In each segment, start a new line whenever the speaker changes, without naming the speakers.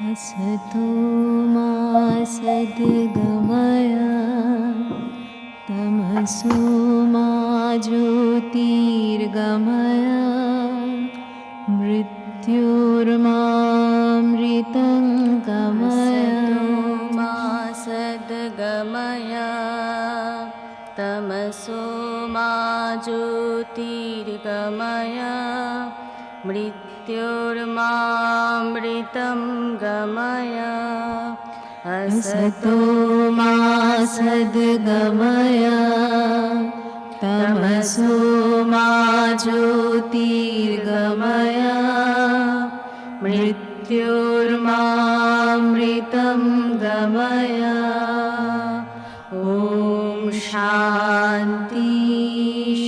असतो मा सद्गमय तमसो मा ज्योतिर्गमय मृत्योर्मामृतं गमय
मा सद्गमय तमसो मा ज्योतिर्गमय मृत्योर्मामृतं गमय
असतो मा सद्गमय तमसो मा ज्योतिर्गमय मृत्योर्मामृतं गमय ॐ शान्ति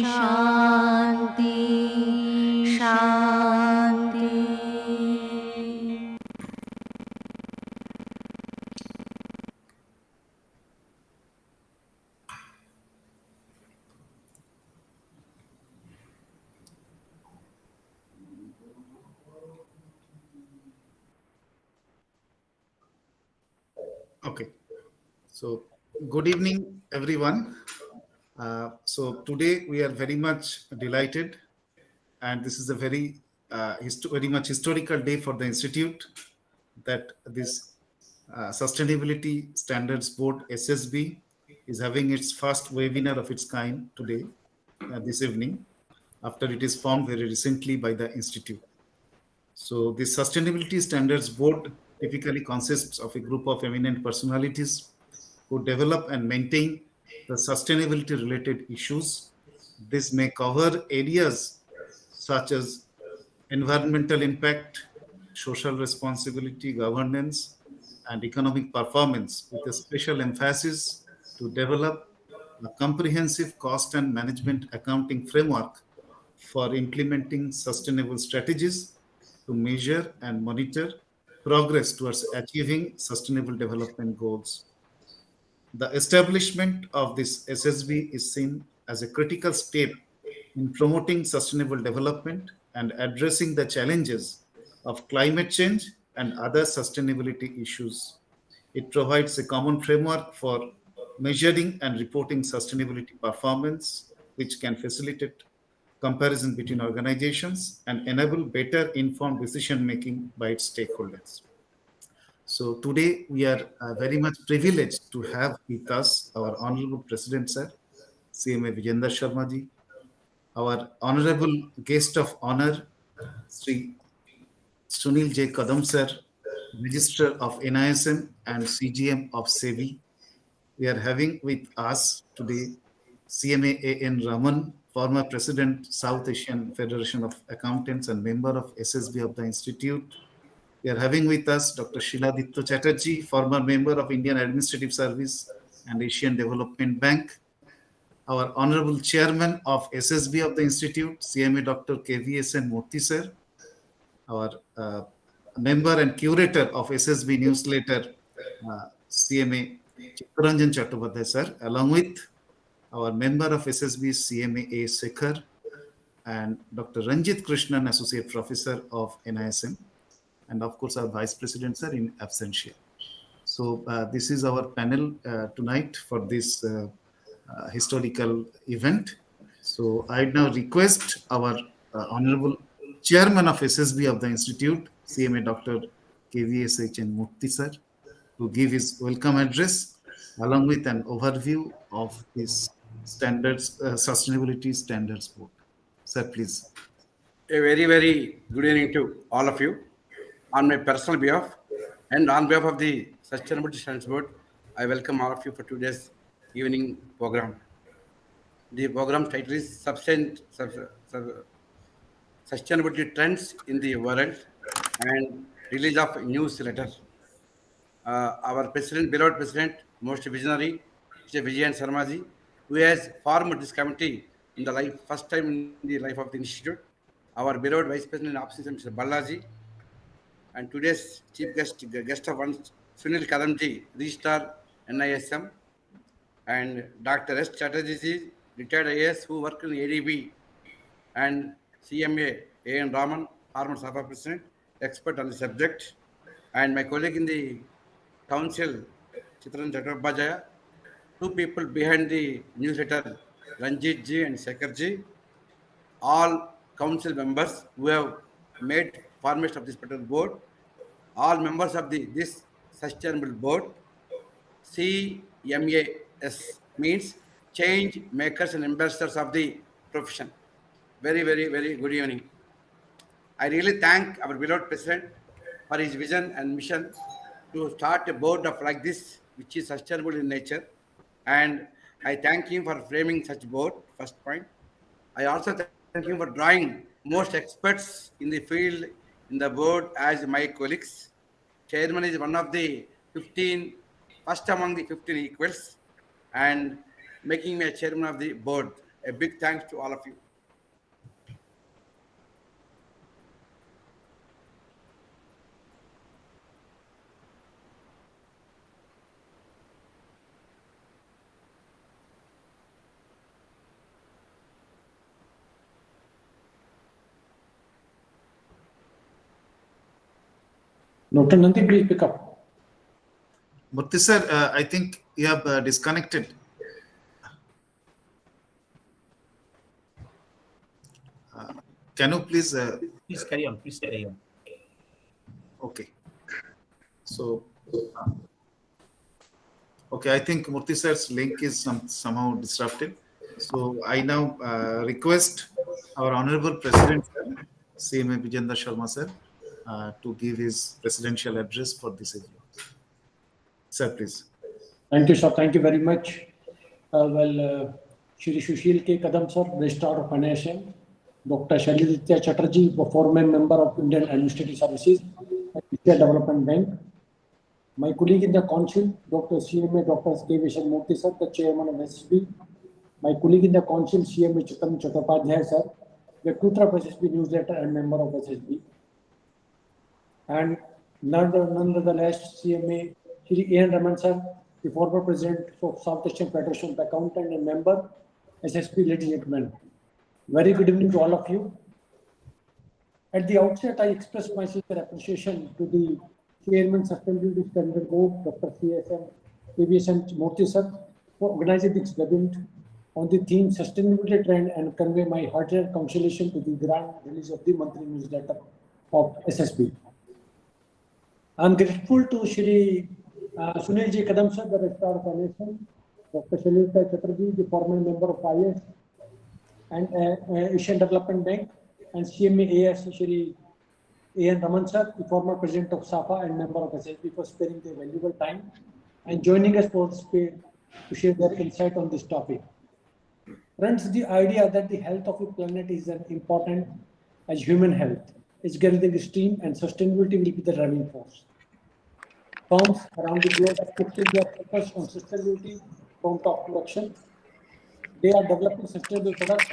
शान्ति शान्ति.
Okay, so good evening, everyone. So today we are very much delighted, and this is a very very much historical day for the institute that this Sustainability Standards Board SSB is having its first webinar of its kind today, this evening, after it is formed very recently by the institute. So the Sustainability Standards Board typically consists of a group of eminent personalities who develop and maintain the sustainability related issues. This may cover areas such as environmental impact, social responsibility, governance, and economic performance, with a special emphasis to develop a comprehensive cost and management accounting framework for implementing sustainable strategies to measure and monitor progress towards achieving sustainable development goals. The establishment of this SSB is seen as a critical step in promoting sustainable development and addressing the challenges of climate change and other sustainability issues. It provides a common framework for measuring and reporting sustainability performance, which can facilitate comparison between organizations and enable better informed decision making by its stakeholders. So today we are very much privileged to have with us our Honorable President Sir, CMA Vijender Sharma ji, our Honorable Guest of Honor, Sri Sunil J. Kadam Sir, Registrar of NISM and CGM of SEBI. We are having with us today CMA A.N. Raman, former President, South Asian Federation of Accountants and member of SSB of the Institute. We are having with us Dr. Shiladitya Chatterjee, former member of Indian Administrative Service and Asian Development Bank. Our Honorable Chairman of SSB of the Institute, CMA Dr. KVSN Murthy Sir. Our member and curator of SSB newsletter, CMA Chittaranjan Chattopadhyay Sir, along with our member of SSB, CMA A. Sekhar, and Dr. Ranjit Krishnan, Associate Professor of NISM, and of course our Vice President Sir in absentia. So this is our panel tonight for this historical event. So I now request our Honorable Chairman of SSB of the Institute, CMA Dr. KVSN Murthy Sir, to give his welcome address along with an overview of this Sustainability Standards Board. Sir, please.
A very, very good evening to all of you. On my personal behalf and on behalf of the Sustainability Standards Board, I welcome all of you for today's evening program. The program title is Sustainability Trends in the World and release of newsletter. Our president, beloved president, most visionary, Mr. Vijayan Sharmaji, who has formed this committee in the life, first time in the life of the institute. Our beloved vice president and opposition, Mr. Balaji, and today's chief guest of one, Sunil Kadamji, Registrar NISM, and Dr. S. Chatterjee, retired IAS who worked in ADB, and CMA A.N. Raman, former SAPA president, expert on the subject, and my colleague in the council, Chitran Chattopadhyaya, two people behind the newsletter, Ranjit ji and Shekhar ji, all council members who have made formation of this particular board, all members of this sustainable board. CMAS means change makers and ambassadors of the profession. Very, very, very good evening. I really thank our beloved president for his vision and mission to start a board of like this, which is sustainable in nature. And I thank him for framing such board, first point. I also thank him for drawing most experts in the field in the board as my colleagues. Chairman is one of the 15, first among the 15 equals, and making me a chairman of the board. A big thanks to all of you.
Dr. Nandi, please pick up.
Murthy sir, I think you have disconnected. Can you please?
Please carry on. Please carry on.
Okay. So, okay, I think Murthy sir's link is somehow disrupted. So I now request our Honorable President, sir, CMA Vijayendra Sharma sir, to give his presidential address for this evening. Sir, please.
Thank you, sir. Thank you very much. Shri Sushil K. Kadam, sir, Registrar of Finance, Dr. Shaliditya Chatterjee, former member of Indian Administrative Services, Asia Development Bank. My colleague in the council, Dr. CMA, Dr. K. Vishamurthy, sir, the chairman of SSB. My colleague in the council, CMA Chitran Chattopadhyaya, sir, the tutor of SSB newsletter and member of SSB. And nonetheless, CMA Shri A.N. Raman, sir, the former president of South Asian Federation of Accountant and member, SSB legislature. Very good evening to all of you. At the outset, I express my sincere appreciation to the Chairman Sustainability Standard Board, Dr. CSM Murthy sir, for organizing this event on the theme Sustainability Trend and convey my heartiest congratulations to the grand release of the monthly newsletter of SSB. I am grateful to Shri Sunil J. Kadam sir, the Registrar of Finance, Dr. Shalita Chatterjee, the former member of IS and Asian Development Bank, and CMA AS Shri A.N. Raman sir, the former president of SAFA and member of SSB, for sparing their valuable time and joining us to share their insight on this topic. Friends, the idea that the health of the planet is as important as human health is gathering steam, and sustainability will be the driving force. Firms around the globe are putting their focus on sustainability from top to action. They are developing sustainable products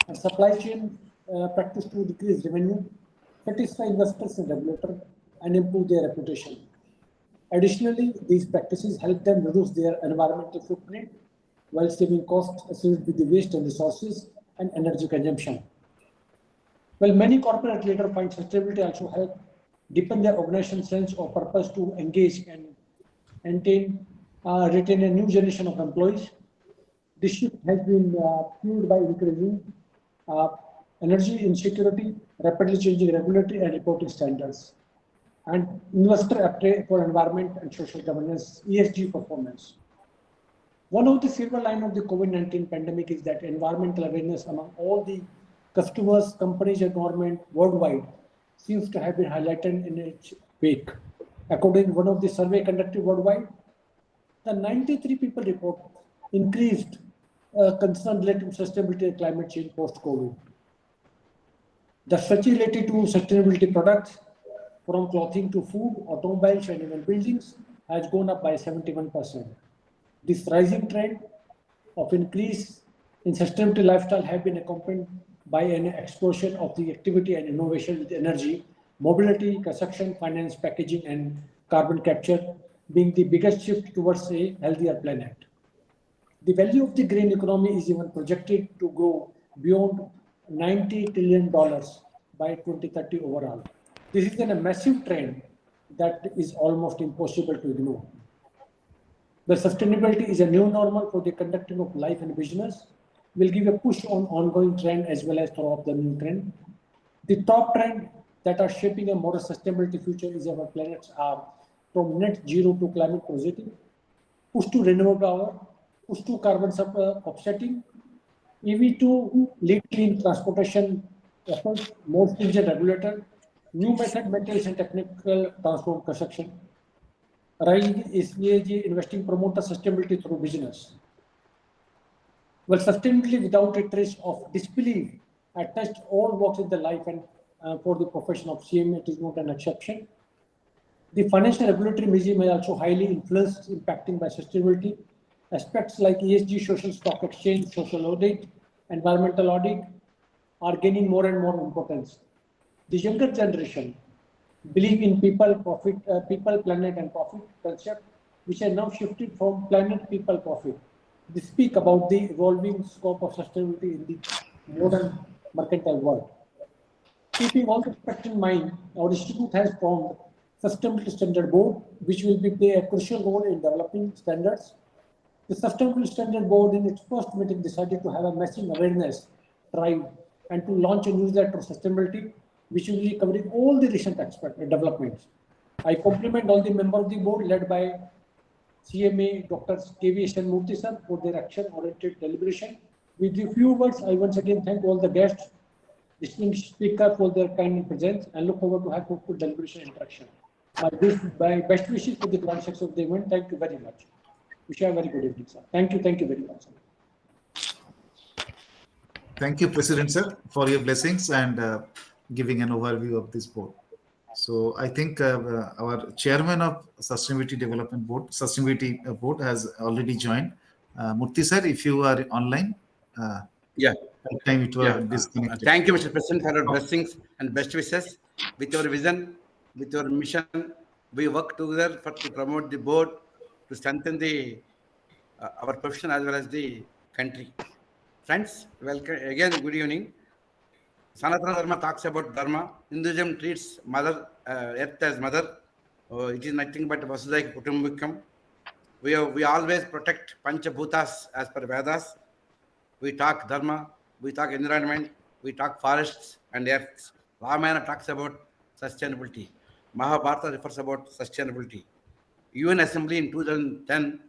and supply chain practice to decrease revenue, satisfy investors and regulators, and improve their reputation. Additionally, these practices help them reduce their environmental footprint while saving costs associated with the waste and resources and energy consumption. Well, many corporate leaders find sustainability also help deepen their organization's sense of purpose to engage and retain a new generation of employees. This shift has been fueled by increasing energy insecurity, rapidly changing regulatory and reporting standards, and investor appetite for environment and social governance, ESG performance. One of the silver line of the COVID-19 pandemic is that environmental awareness among all the customers, companies, and government worldwide seems to have been highlighted in its wake. According to one of the survey conducted worldwide, the 93 people report increased concern related to sustainability and climate change post-COVID. The search related to sustainability products, from clothing to food, automobiles, and even buildings, has gone up by 71%. This rising trend of increase in sustainability lifestyle have been accompanied by an explosion of the activity and innovation with energy, mobility, construction, finance, packaging, and carbon capture being the biggest shift towards a healthier planet. The value of the green economy is even projected to grow beyond $90 trillion by 2030 overall. This is a massive trend that is almost impossible to ignore. The sustainability is a new normal for the conducting of life and business, will give a push on ongoing trend as well as throw up the new trend. The top trend that are shaping a more sustainability future is our planets are from net zero to climate positive, push to renewable power, push to carbon offsetting, EV to lead clean transportation efforts, more stringent regulator, new method materials and technical transform construction, rise is ESG investing promote the sustainability through business. Well, sustainability without a trace of disbelief attached all walks in the life and for the profession of CMA, it is not an exception. The financial regulatory regime is also highly influenced, impacting by sustainability. Aspects like ESG, social stock exchange, social audit, environmental audit are gaining more and more importance. The younger generation believe in people, profit, people, planet, and profit concept, which has now shifted from planet, people, profit. They speak about the evolving scope of sustainability in the modern mercantile world. Keeping all the facts in mind, our institute has formed Sustainability Standard Board, which will play a crucial role in developing standards. The Sustainability Standard Board, in its first meeting, decided to have a massive awareness drive and to launch a newsletter of sustainability, which will be covering all the recent developments. I compliment all the members of the board led by CMA Dr. KV Murthy sir for their action-oriented deliberation. With a few words, I once again thank all the guests, distinguished speakers for their kind presence, and look forward to have fruitful deliberation interaction. My best wishes for the grand success of the event. Thank you very much. Wish you a very good evening, sir. Thank you very much, sir.
Thank you, President sir, for your blessings and giving an overview of this board. So I think our chairman of Sustainability Board has already joined. Murthy sir, if you are online.
Yeah.
That time it was disconnected.
Thank you, Mr. President, for your blessings and best wishes. With your vision, with your mission, we work together to promote the board, to strengthen the our profession as well as the country. Friends, welcome again. Good evening. Sanatana Dharma talks about Dharma. Hinduism treats Mother Earth as mother. It is nothing but Vasudhaiva Kutumbakam. We always protect Panchabhutas as per Vedas. We talk Dharma, we talk environment, we talk forests and earths. Ramayana talks about sustainability. Mahabharata refers about sustainability. UN Assembly in 2010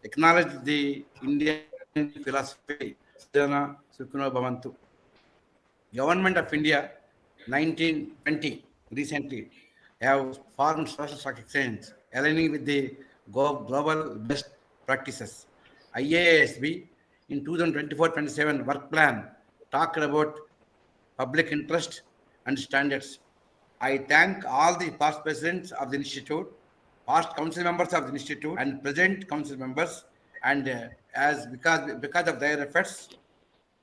acknowledged the Indian philosophy, Sadhana Sukhuno Bhavantu. Government of India, 1920, recently, have formed social stock exchange, aligning with the global best practices. IASB in 2024-27 work plan talked about public interest and standards. I thank all the past presidents of the institute, past council members of the institute, and present council members, and because of their efforts,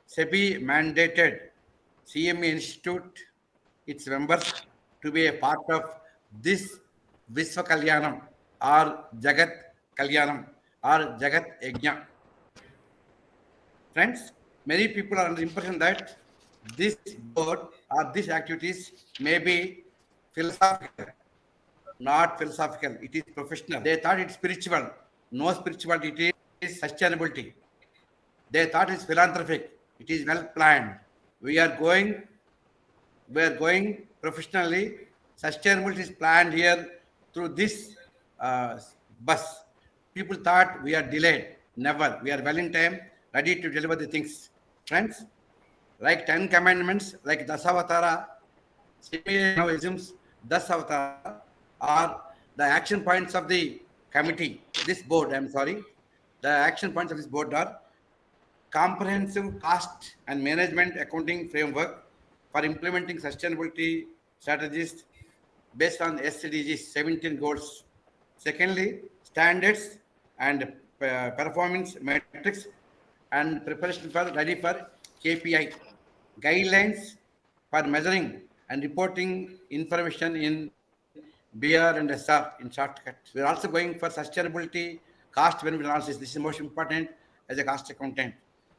SEBI mandated CME Institute, its members, to be a part of this Vishwa Kalyanam or Jagat Kalyanam or Jagat Yajna. Friends, many people are under the impression that this board or these activities may be philosophical. Not philosophical, it is professional. They thought it's spiritual. No spirituality, it is sustainability. They thought it's philanthropic. It is well planned. We are going professionally. Sustainability is planned here through this bus. People thought we are delayed. Never. We are well in time, ready to deliver the things. Friends, like 10 commandments, like Dasavatara, now assumes Dasavatara are the action points of the committee, this board, the action points of this board are comprehensive cost and management accounting framework for implementing sustainability strategies based on SDGs 17 goals. Secondly, standards and performance metrics and preparation for ready for KPI guidelines for measuring and reporting information in BR and SR in shortcut. We are also going for sustainability cost benefit analysis. This is most important as a cost accountant.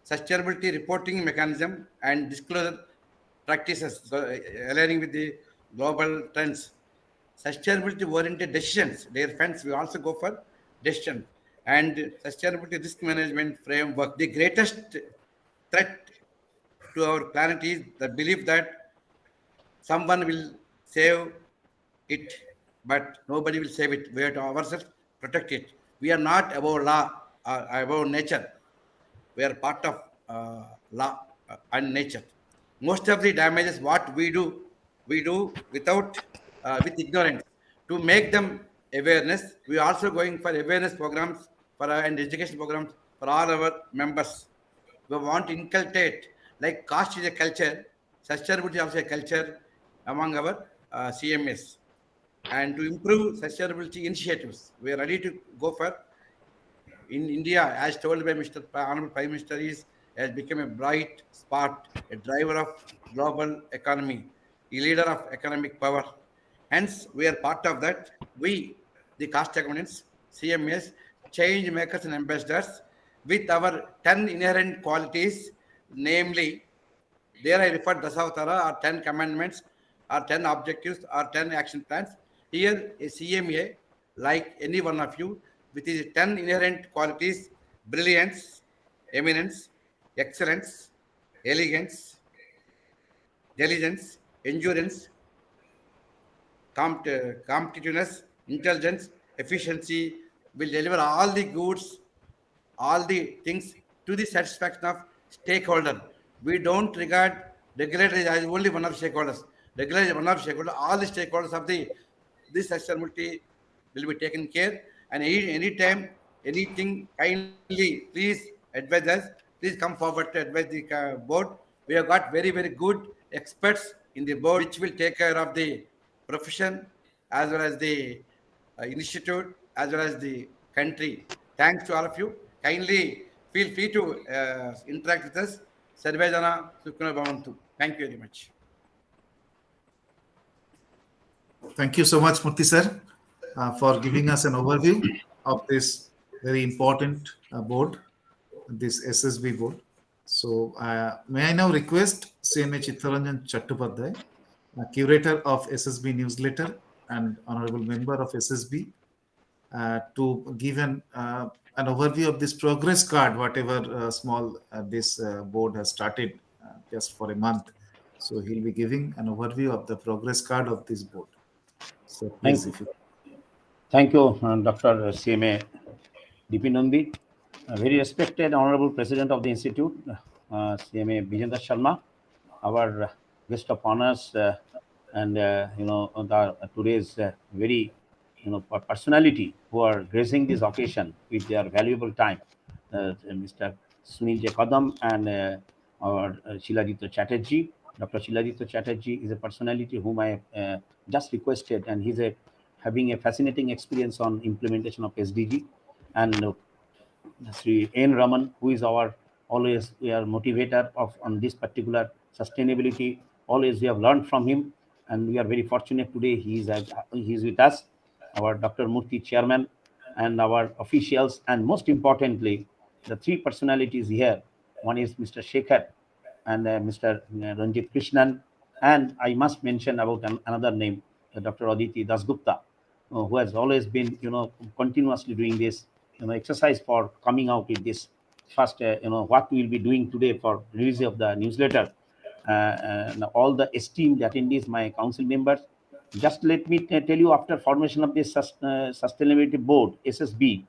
Sustainability reporting mechanism and disclosure practices aligning with the global trends. sustainability-oriented decisions. Dear friends, we also go for decision and sustainability risk management framework. The greatest threat to our planet is the belief that someone will save it, but nobody will save it. We have to ourselves protect it. We are not above law or above nature. We are part of law and nature. Most of the damages what we do without with ignorance. To make them awareness, we are also going for awareness programs for and education programs for all our members. We want to inculcate like caste is a culture, sustainability is also a culture among our CMS. And to improve sustainability initiatives, we are ready to go for in India, as told by Mr. Honorable Prime Minister, has become a bright spot, a driver of global economy, a leader of economic power. Hence, we are part of that. We, the caste accountants, CMS, change makers and ambassadors, with our 10 inherent qualities, namely, there I refer Dasavatara or 10 commandments or 10 objectives or 10 action plans. Here, a CMA, like any one of you, with his 10 inherent qualities: brilliance, eminence, excellence, elegance, diligence, endurance, competitiveness, intelligence, efficiency, will deliver all the goods, all the things to the satisfaction of stakeholder. We don't regard regulator as only one of stakeholders. Regulator is one of stakeholders. All the stakeholders of this sustainability will be taken care. And any time, anything, kindly please advise us. Please come forward to advise the board. We have got very, very good experts in the board, which will take care of the profession as well as the institute as well as the country. Thanks to all of you. Kindly feel free to interact with us. Sarvejana Sukhna Bhavantu. Thank you very much.
Thank you so much, Murthy sir, for giving us an overview of this very important board, this SSB board. So, may I now request CMA Chittaranjan Chattopadhyay, curator of SSB newsletter and honorable member of SSB, to give an overview of this progress card, whatever small this board has started just for a month. So he'll be giving an overview of the progress card of this board. So please, if you...
Thank you, Dr. CMA Dipinandi, very respected Honorable President of the Institute, CMA Bijendra Sharma, our guest of honors, and today's very personality who are gracing this occasion with their valuable time, Mr. Sunil J. Kadam and our Shiladitya Chatterjee. Dr. Shiladitya Chatterjee is a personality whom I just requested, and he's having a fascinating experience on implementation of SDG. And Sri N. Raman, who is our always we are motivator on this particular sustainability. Always we have learned from him, and we are very fortunate today he is with us. Our Dr. Murthy chairman and our officials, and most importantly, the three personalities here. One is Mr. Shekhar and Mr. Ranjit Krishnan, and I must mention about another name, Dr. Aditi Dasgupta, who has always been, continuously doing this, exercise for coming out with this first, what we will be doing today for release of the newsletter. And all the esteemed attendees, my council members, just let me tell you, after formation of this sustainability board, SSB,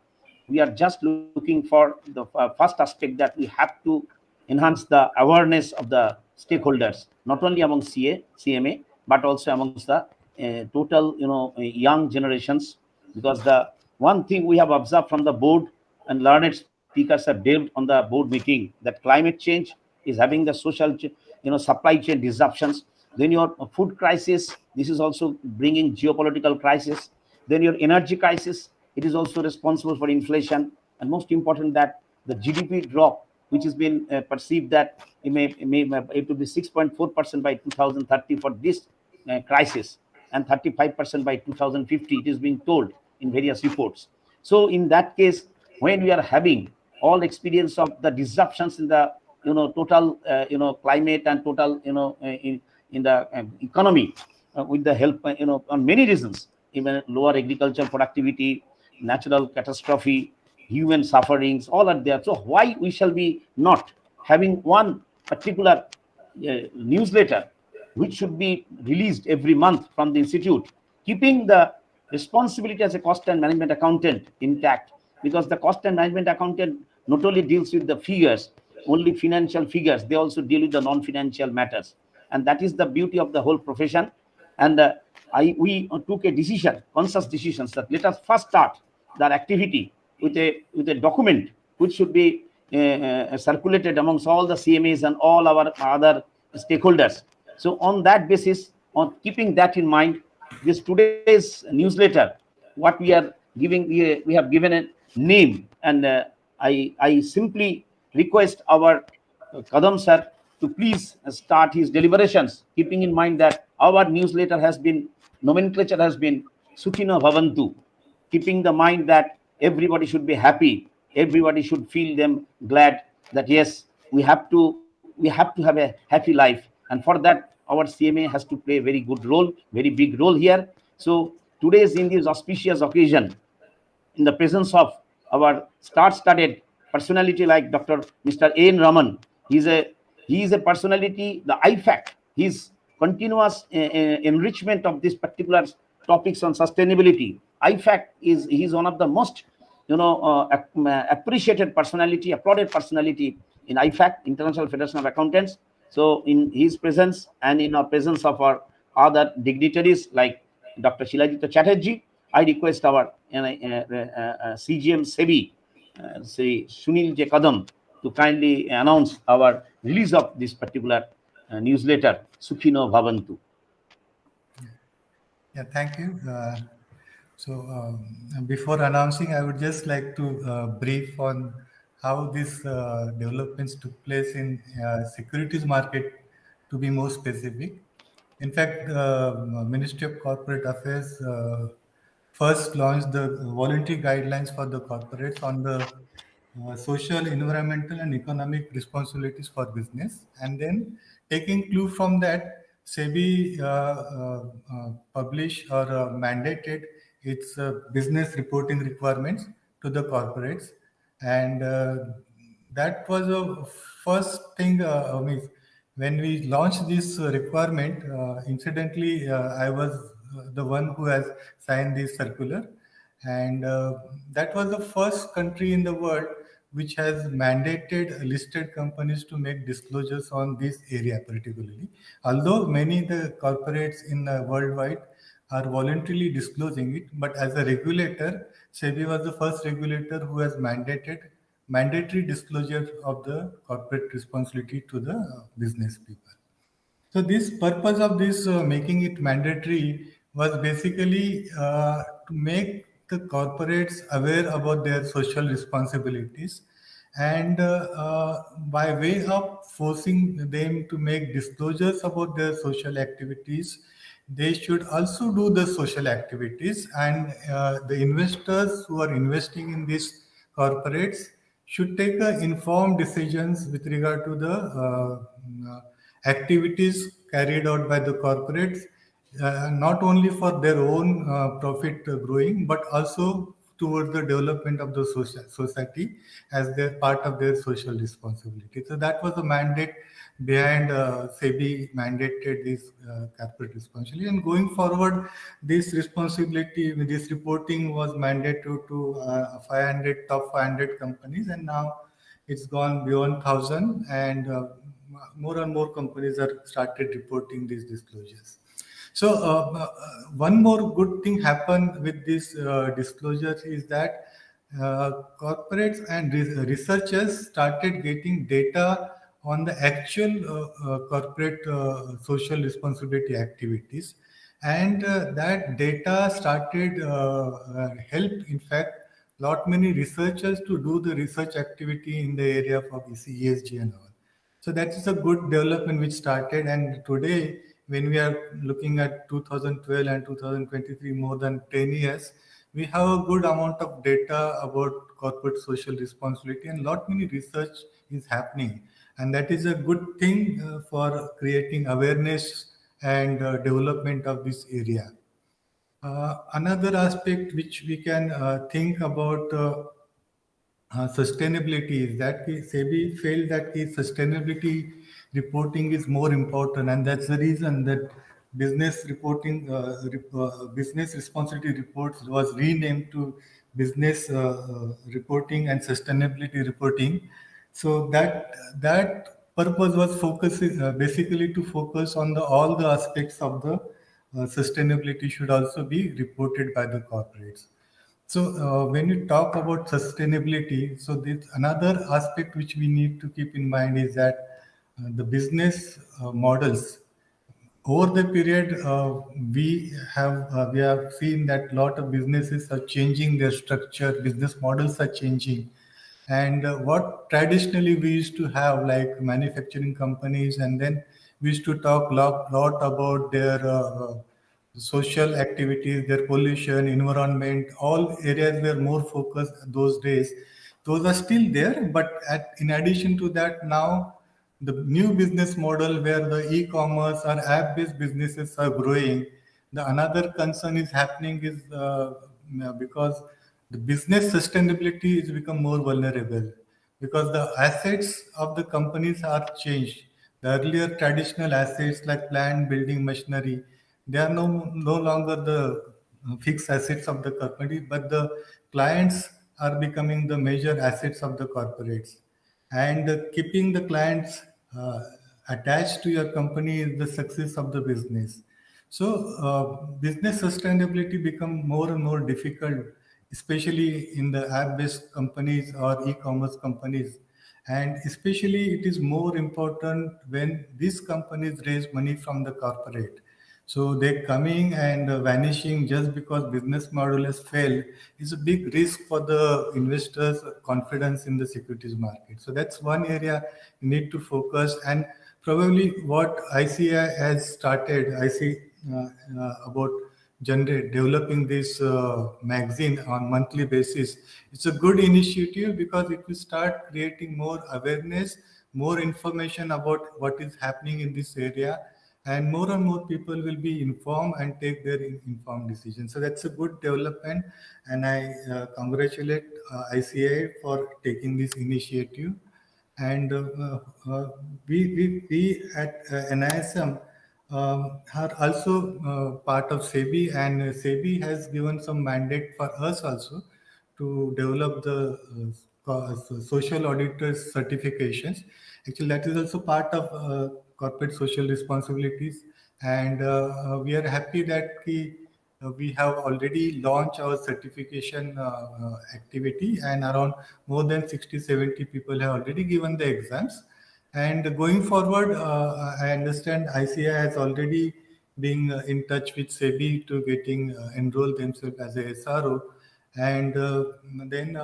we are just looking for the first aspect that we have to enhance the awareness of the stakeholders, not only among CMA, but also amongst the total, young generations. Because the one thing we have observed from the board and learned speakers have delved on the board meeting, that climate change is having the social, supply chain disruptions. Then your food crisis, this is also bringing geopolitical crisis. Then your energy crisis, it is also responsible for inflation. And most important, that the GDP drop, which has been perceived that it may it will be 6.4% by 2030 for this crisis, and 35% by 2050, it is being told in various reports. So in that case, when we are having all experience of the disruptions in the total climate and total in the economy, with the help on many reasons, even lower agricultural productivity, natural catastrophe, human sufferings, all are there. So why we shall be not having one particular newsletter which should be released every month from the institute, keeping the responsibility as a cost and management accountant intact, because the cost and management accountant not only deals with the figures, only financial figures, they also deal with the non-financial matters, and that is the beauty of the whole profession. And we took a decision, conscious decisions, that let us first start that activity with a document which should be circulated amongst all the CMAs and all our other stakeholders. So on that basis, on keeping that in mind, this today's newsletter, what we are giving, we have given a name, and I simply request our Kadam sir to please start his deliberations, keeping in mind that our newsletter has been, nomenclature has been Sukhino Bhavantu, keeping the mind that everybody should be happy, everybody should feel them glad that yes, we have to have a happy life, and for that our CMA has to play a very good role, very big role here. So today's in this auspicious occasion, in the presence of our star-studded personality like Dr. Mr. A.N. Raman. He is a personality, the IFAC, his continuous enrichment of this particular topics on sustainability. IFAC he's one of the most appreciated personality, applauded personality in IFAC, International Federation of Accountants. So in his presence and in our presence of our other dignitaries like Dr. Shilajita Chatterjee, I request our CGM SEBI, Sri Sunil J. Kadam, to kindly announce our release of this particular newsletter, Sukhino Bhavantu.
Yeah, thank you. Before announcing, I would just like to brief on how these developments took place in securities market, to be more specific. In fact, Ministry of Corporate Affairs first launched the voluntary guidelines for the corporates on the social, environmental, and economic responsibilities for business. And then, taking clue from that, SEBI published or mandated its business reporting requirements to the corporates. And that was the first thing. When we launched this requirement, incidentally, I was the one who has signed this circular. And that was the first country in the world which has mandated listed companies to make disclosures on this area particularly. Although many the corporates in worldwide are voluntarily disclosing it, but as a regulator, SEBI was the first regulator who has mandated mandatory disclosure of the corporate responsibility to the business people. So this purpose of this making it mandatory was basically to make the corporates aware about their social responsibilities, and by way of forcing them to make disclosures about their social activities, they should also do the social activities, and the investors who are investing in these corporates should take informed decisions with regard to the activities carried out by the corporates, not only for their own profit growing, but also towards the development of the society as their part of their social responsibility. So that was the mandate behind SEBI mandated this corporate responsibility. And going forward, this responsibility, this reporting was mandated to 500 top 500 companies, and now it's gone beyond 1,000, and more and more companies are started reporting these disclosures. So one more good thing happened with this disclosure is that corporates and researchers started getting data on the actual corporate social responsibility activities, and that data started helped, in fact, lot many researchers to do the research activity in the area of ESG and all. So that is a good development which started, and today when we are looking at 2012 and 2023, more than 10 years, we have a good amount of data about corporate social responsibility, and lot many research is happening, and that is a good thing for creating awareness and development of this area. Another aspect which we can think about sustainability is that SEBI felt that the sustainability reporting is more important, and that's the reason that business reporting, business responsibility reports was renamed to business reporting and sustainability reporting. So that purpose was focusing basically to focus on all the aspects of the sustainability should also be reported by the corporates. So when you talk about sustainability, so this another aspect which we need to keep in mind is that the business models over the period we have seen that a lot of businesses are changing their structure, business models are changing, and what traditionally we used to have like manufacturing companies, and then we used to talk lot about their social activities, their pollution, environment, all areas were more focused those days. Those are still there, but in addition to that, now the new business model where the e-commerce or app-based businesses are growing. The another concern is happening is because the business sustainability is become more vulnerable because the assets of the companies are changed. The earlier traditional assets like plant, building, machinery, they are no longer the fixed assets of the company, but the clients are becoming the major assets of the corporates. And keeping the clients attached to your company is the success of the business. So business sustainability become more and more difficult, especially in the app-based companies or e-commerce companies. And especially it is more important when these companies raise money from the corporate. So they're coming and vanishing just because business model has failed is a big risk for the investors' confidence in the securities market. So that's one area you need to focus. And probably what ICI has started, I see about developing this magazine on monthly basis. It's a good initiative because it will start creating more awareness, more information about what is happening in this area, and more people will be informed and take their informed decisions. So that's a good development, and I congratulate ICA for taking this initiative. And we at NISM are also part of SEBI, and SEBI has given some mandate for us also to develop the social auditors certifications. Actually, that is also part of corporate social responsibilities, and we are happy that we have already launched our certification activity, and around more than 60-70 people have already given the exams. And going forward, I understand ICI has already been in touch with SEBI to getting enrolled themselves as a SRO. And then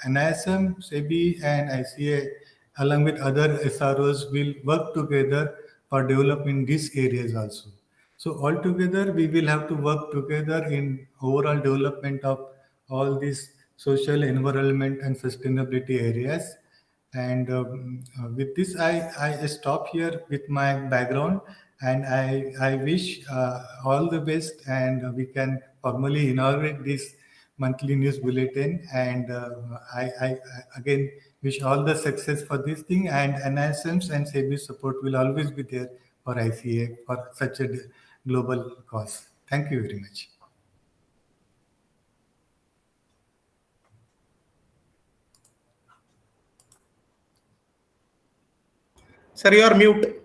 NISM, SEBI, and ICA, along with other SROs, will work together for developing these areas also. So altogether, we will have to work together in overall development of all these social, environment, and sustainability areas. And with this, I stop here with my background, and I wish all the best, and we can formally inaugurate this monthly news bulletin. And I again wish all the success for this thing, and NISM's and SEBI support will always be there for ICA for such a global cause. Thank you very much.
Sir, you are mute.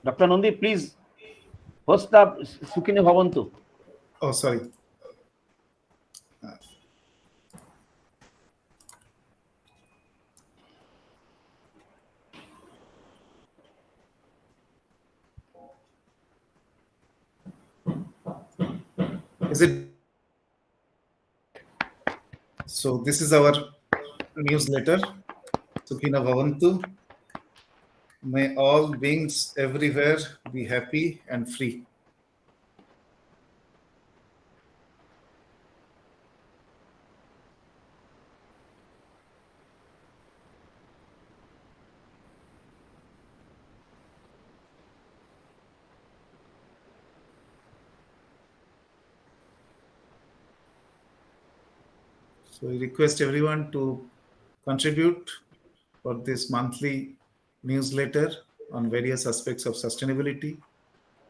Dr. Nandi, please host the Sukhine Bhavantu.
Oh, sorry. Is it? So this is our newsletter, Sukhina Bhavantu. May all beings everywhere be happy and free. So we request everyone to contribute for this monthly newsletter on various aspects of sustainability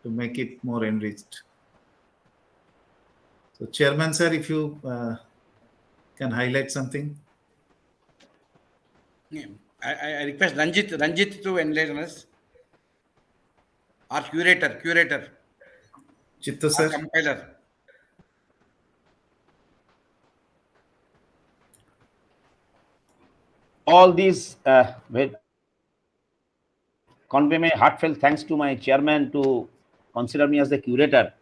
to make it more enriched. So, Chairman, sir, if you can highlight something.
Yeah. I request Ranjit to enlighten us. Or curator,
Chittu,
or
sir.
compiler.
All these convey my heartfelt thanks to my chairman to consider me as the curator.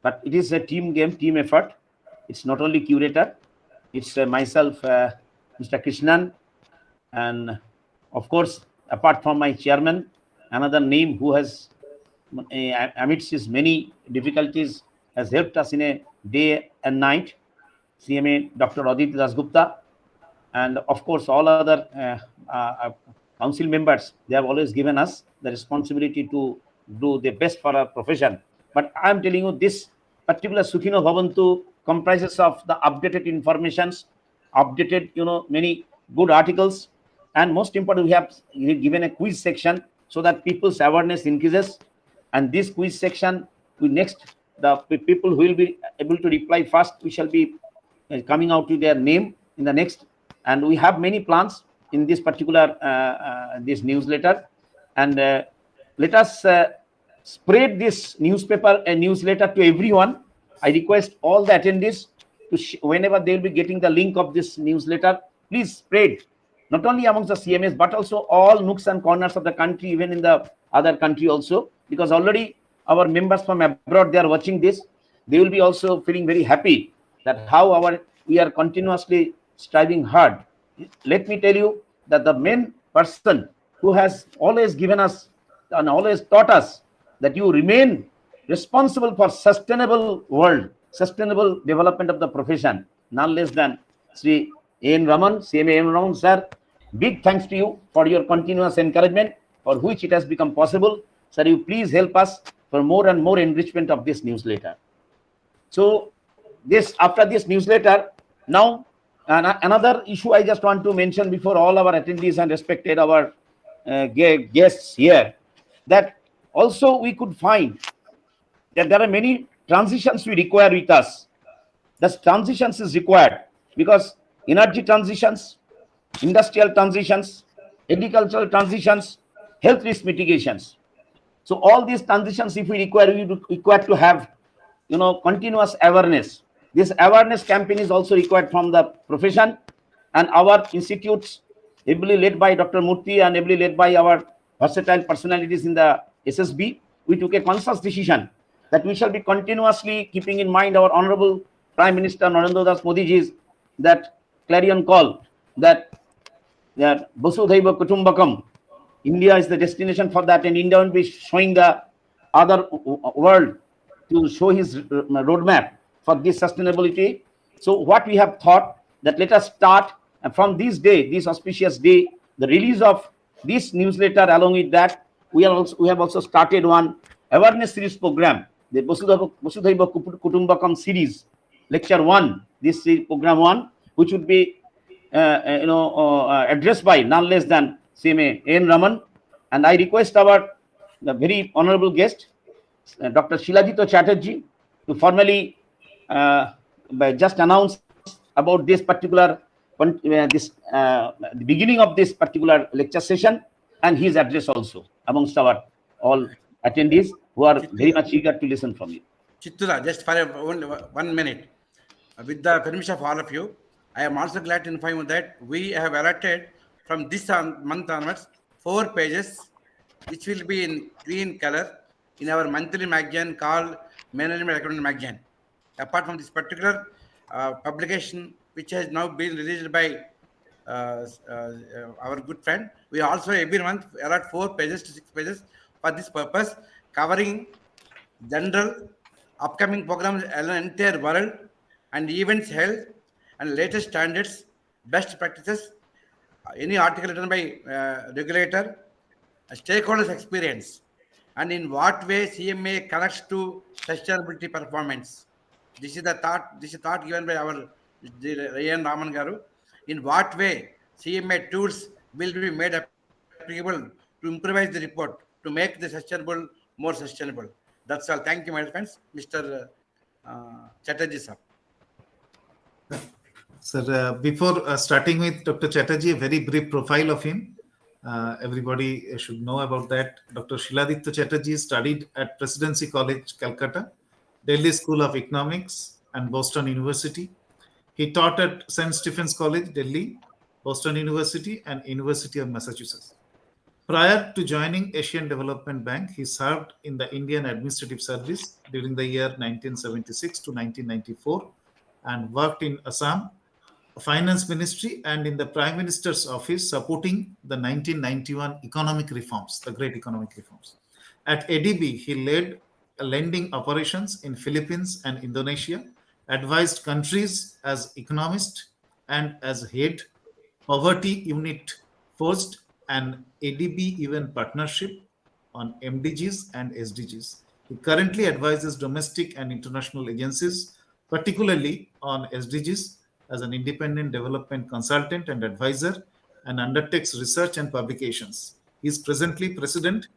But it is a team game, team effort. It's not only curator, it's myself, Mr. Krishnan, and of course, apart from my chairman, another name who has, amidst his many difficulties, has helped us in a day and night, CMA Dr. Aditya Dasgupta, and of course all other council members. They have always given us the responsibility to do the best for our profession. But I am telling you, this particular Sukhino Bhavantu comprises of the updated informations, updated, many good articles, and most important, we have given a quiz section so that people's awareness increases. And this quiz section, we next, the people who will be able to reply first, we shall be coming out with their name in the next. And we have many plans in this particular this newsletter, and let us spread this newsletter to everyone. I request all the attendees to whenever they will be getting the link of this newsletter, please spread not only amongst the CMS but also all nooks and corners of the country, even in the other country also, because already our members from abroad, they are watching this. They will be also feeling very happy that how we are continuously striving hard. Let me tell you that the main person who has always given us and always taught us that you remain responsible for sustainable world, sustainable development of the profession, none less than Sri A.N. Raman, CMA A.N. Raman, sir. Big thanks to you for your continuous encouragement, for which it has become possible. Sir, you please help us for more and more enrichment of this newsletter. So after this newsletter, now another issue I just want to mention before all our attendees and respected our guests here, that also we could find that there are many transitions we require with us. The transitions is required because energy transitions, industrial transitions, agricultural transitions, health risk mitigations. So all these transitions, if we require to have, continuous awareness. This awareness campaign is also required from the profession, and our institutes, ably led by Dr. Murthy and ably led by our versatile personalities in the SSB, we took a conscious decision that we shall be continuously keeping in mind our Honorable Prime Minister Narendra Das Modiji's that clarion call that Vasudhaiva Kutumbakam, India is the destination for that, and India will be showing the other world to show his roadmap for this sustainability. So what we have thought that let us start from this day, this auspicious day, the release of this newsletter. Along with that, we have also started one awareness series program, the Vasudhaiva Kutumbakam series, lecture 1. This is program 1, which would be addressed by none less than CMA A.N. Raman. And I request the very honorable guest, Dr. Shilajito Chatterjee, to formally just announce about this particular the beginning of this particular lecture session and his address also amongst our all attendees who are very much eager to listen from you.
Chittula, just for 1 minute. With the permission of all of you, I am also glad to inform you that we have allotted from this month onwards 4 pages, which will be in green color in our monthly magazine called Management Accounting Magazine. Apart from this particular publication, which has now been released by our good friend, we also every month allot 4 pages to 6 pages for this purpose, covering general upcoming programs in the entire world and events held and latest standards, best practices, any article written by regulator, stakeholders experience, and in what way CMA connects to sustainability performance. This is the thought given by our Rayan Raman Garu. In what way CMA tools will be made applicable to improvise the report to make the sustainable more sustainable? That's all. Thank you, my friends. Mr. Chatterjee, sir.
Sir, before starting with Dr. Chatterjee, a very brief profile of him. Everybody should know about that. Dr. Shiladitya Chatterjee studied at Presidency College, Calcutta, Delhi School of Economics, and Boston University. He taught at St. Stephen's College, Delhi, Boston University, and University of Massachusetts. Prior to joining Asian Development Bank, he served in the Indian Administrative Service during the year 1976 to 1994 and worked in Assam Finance Ministry and in the Prime Minister's office supporting the 1991 economic reforms, the great economic reforms. At ADB, he led lending operations in Philippines and Indonesia, advised countries as economist and as head, poverty unit first, and ADB even partnership on MDGs and SDGs. He currently advises domestic and international agencies, particularly on SDGs, as an independent development consultant and advisor, and undertakes research and publications. He is presently President,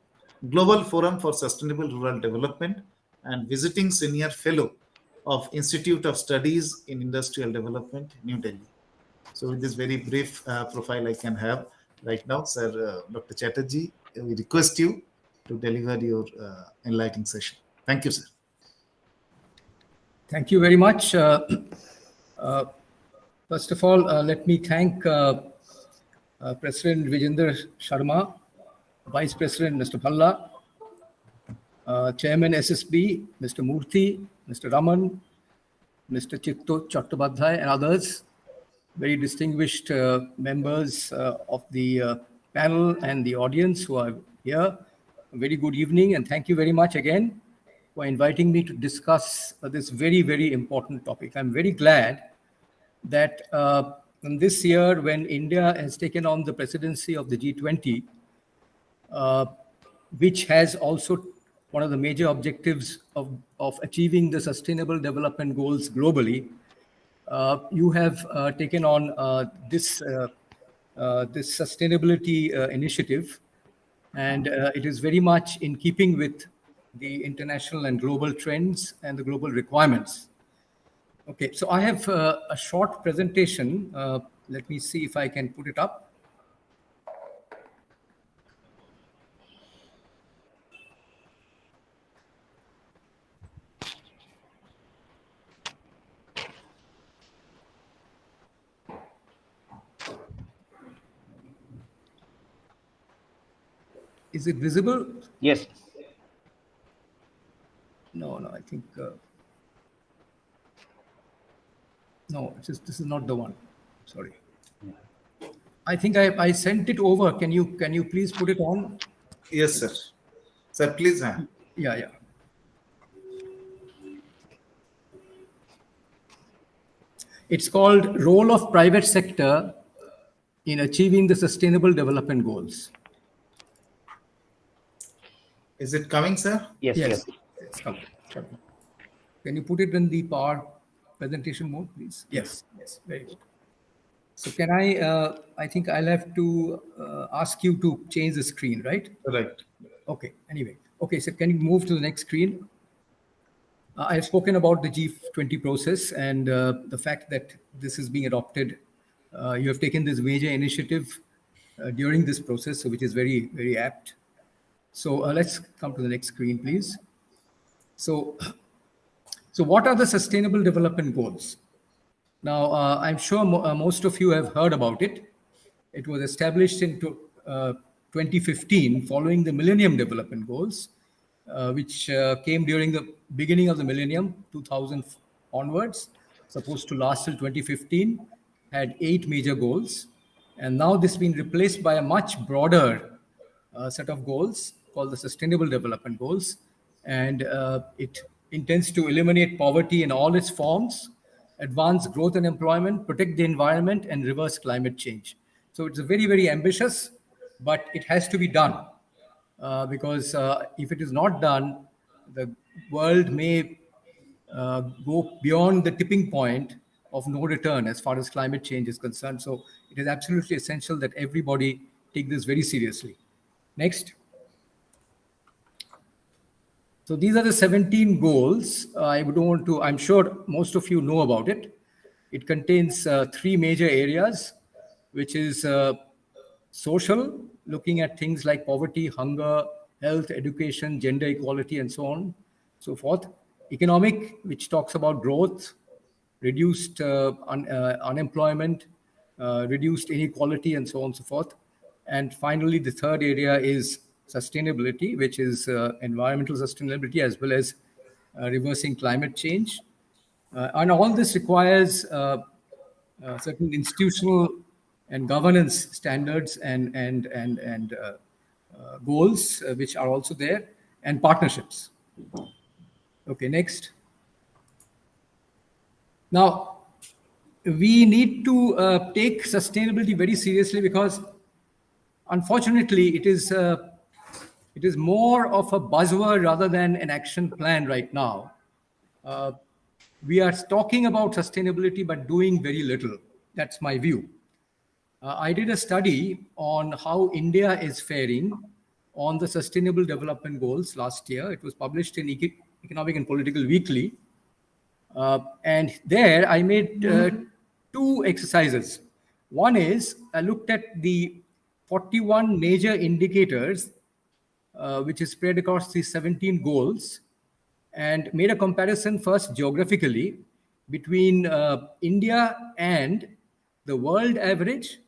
Global Forum for Sustainable Rural Development, and visiting senior fellow of Institute of Studies in Industrial Development, New Delhi. So with this very brief profile I can have right now, Sir Dr. Chatterjee, we request you to deliver your enlightening session. Thank you, sir.
Thank you very much. First of all, let me thank President Vijender Sharma, Vice President Mr. Bhalla, Chairman SSB Mr. Murthy, Mr. Raman, Mr. Chitto Chattopadhyay, and others, very distinguished members of the panel and the audience who are here. A very good evening, and thank you very much again for inviting me to discuss this very, very important topic. I'm very glad that in this year, when India has taken on the presidency of the G20, which has also one of the major objectives of achieving the Sustainable Development Goals globally, you have taken on this sustainability initiative, and it is very much in keeping with the international and global trends and the global requirements. Okay, so I have a short presentation. Let me see if I can put it up. Is it visible?
Yes.
No, I think... No, this is not the one. Sorry. I think I sent it over. Can you please put it on?
Yes, sir. Sir, please.
Yeah. It's called Role of Private Sector in Achieving the Sustainable Development Goals.
Is it coming, sir?
Yes.
It's coming. Can you put it in the power presentation mode, please? Yes, very good. So can I think I'll have to ask you to change the screen, right?
Right.
Okay, anyway. Okay, so can you move to the next screen? I have spoken about the G20 process and the fact that this is being adopted. You have taken this major initiative during this process, so which is very, very apt. So let's come to the next screen, please. So what are the Sustainable Development Goals? Now, I'm sure most of you have heard about it. It was established in 2015 following the Millennium Development Goals, which came during the beginning of the millennium, 2000 onwards, supposed to last till 2015, had 8 major goals. And now this has been replaced by a much broader set of goals called the Sustainable Development Goals. And it intends to eliminate poverty in all its forms, advance growth and employment, protect the environment, and reverse climate change. So it's a very, very ambitious, but it has to be done because if it is not done, the world may go beyond the tipping point of no return as far as climate change is concerned. So it is absolutely essential that everybody take this very seriously. Next. So these are the 17 goals. I don't want to, I'm sure most of you know about it. It contains 3 major areas, which is social, looking at things like poverty, hunger, health, education, gender equality, and so on, so forth. Economic, which talks about growth, reduced unemployment, reduced inequality, and so on and so forth. And finally, the third area is sustainability, which is environmental sustainability as well as reversing climate change. And all this requires certain institutional and governance standards and goals, which are also there, and partnerships. Okay, next. Now, we need to take sustainability very seriously because, unfortunately, it is more of a buzzword rather than an action plan right now. We are talking about sustainability but doing very little. That's my view. I did a study on how India is faring on the Sustainable Development Goals last year. It was published in Economic and Political Weekly. And there I made 2 exercises. One is I looked at the 41 major indicators, which is spread across the 17 goals, and made a comparison first geographically between India and the world average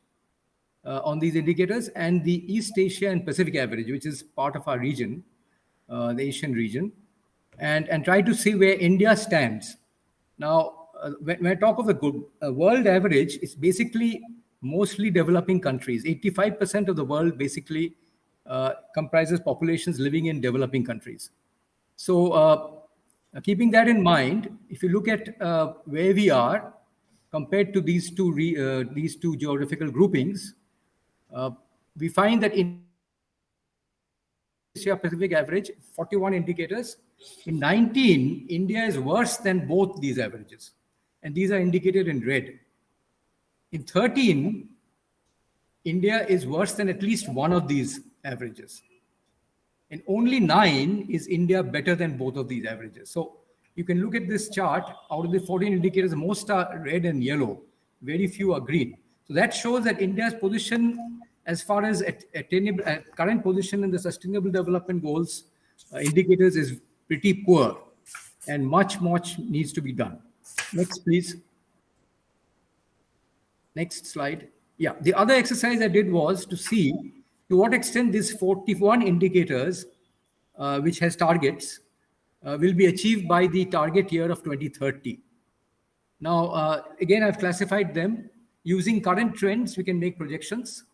on these indicators and the East Asia and Pacific average, which is part of our region, the Asian region, and try to see where India stands. Now, when I talk of the world average, it's basically mostly developing countries. 85% of the world basically comprises populations living in developing countries. So keeping that in mind, if you look at where we are compared to these two geographical groupings, we find that in Asia Pacific average, 41 indicators. In 19, India is worse than both these averages. And these are indicated in red. In 13, India is worse than at least one of these averages. In only 9 is India better than both of these averages. So you can look at this chart. Out of the 14 indicators, most are red and yellow. Very few are green. So that shows that India's position as far as attainable, current position in the Sustainable Development Goals indicators is pretty poor, and much needs to be done. Next, please. Next slide. Yeah, the other exercise I did was to see to what extent these 41 indicators, which has targets, will be achieved by the target year of 2030. Now, again, I've classified them. Using current trends, we can make projections.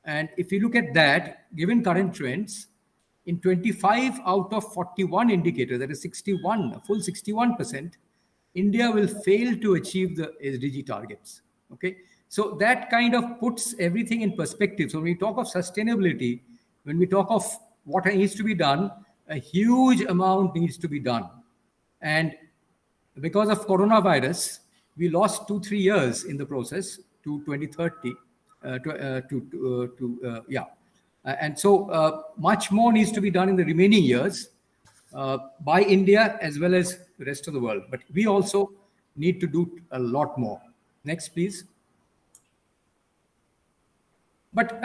And if you look at that, given current trends, in 25 out of 41 indicators, that is 61, a full 61%, India will fail to achieve the SDG targets. Okay, so that kind of puts everything in perspective. So when we talk of sustainability, when we talk of what needs to be done, a huge amount needs to be done. And because of coronavirus, we lost 2-3 years in the process to 2030. And so much more needs to be done in the remaining years by India as well as the rest of the world. But we also need to do a lot more. Next, please. But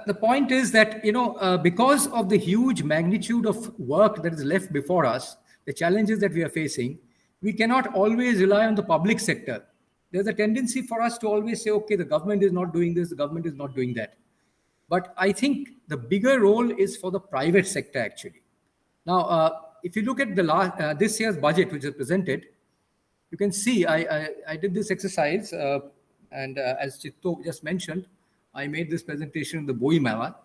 the point is that, because of the huge magnitude of work that is left before us, the challenges that we are facing, we cannot always rely on the public sector. There's a tendency for us to always say, okay, the government is not doing this, the government is not doing that. But I think the bigger role is for the private sector, actually. Now, if you look at the this year's budget, which is presented, you can see I did this exercise, and as Chitto just mentioned, I made this presentation in the Boi Mela.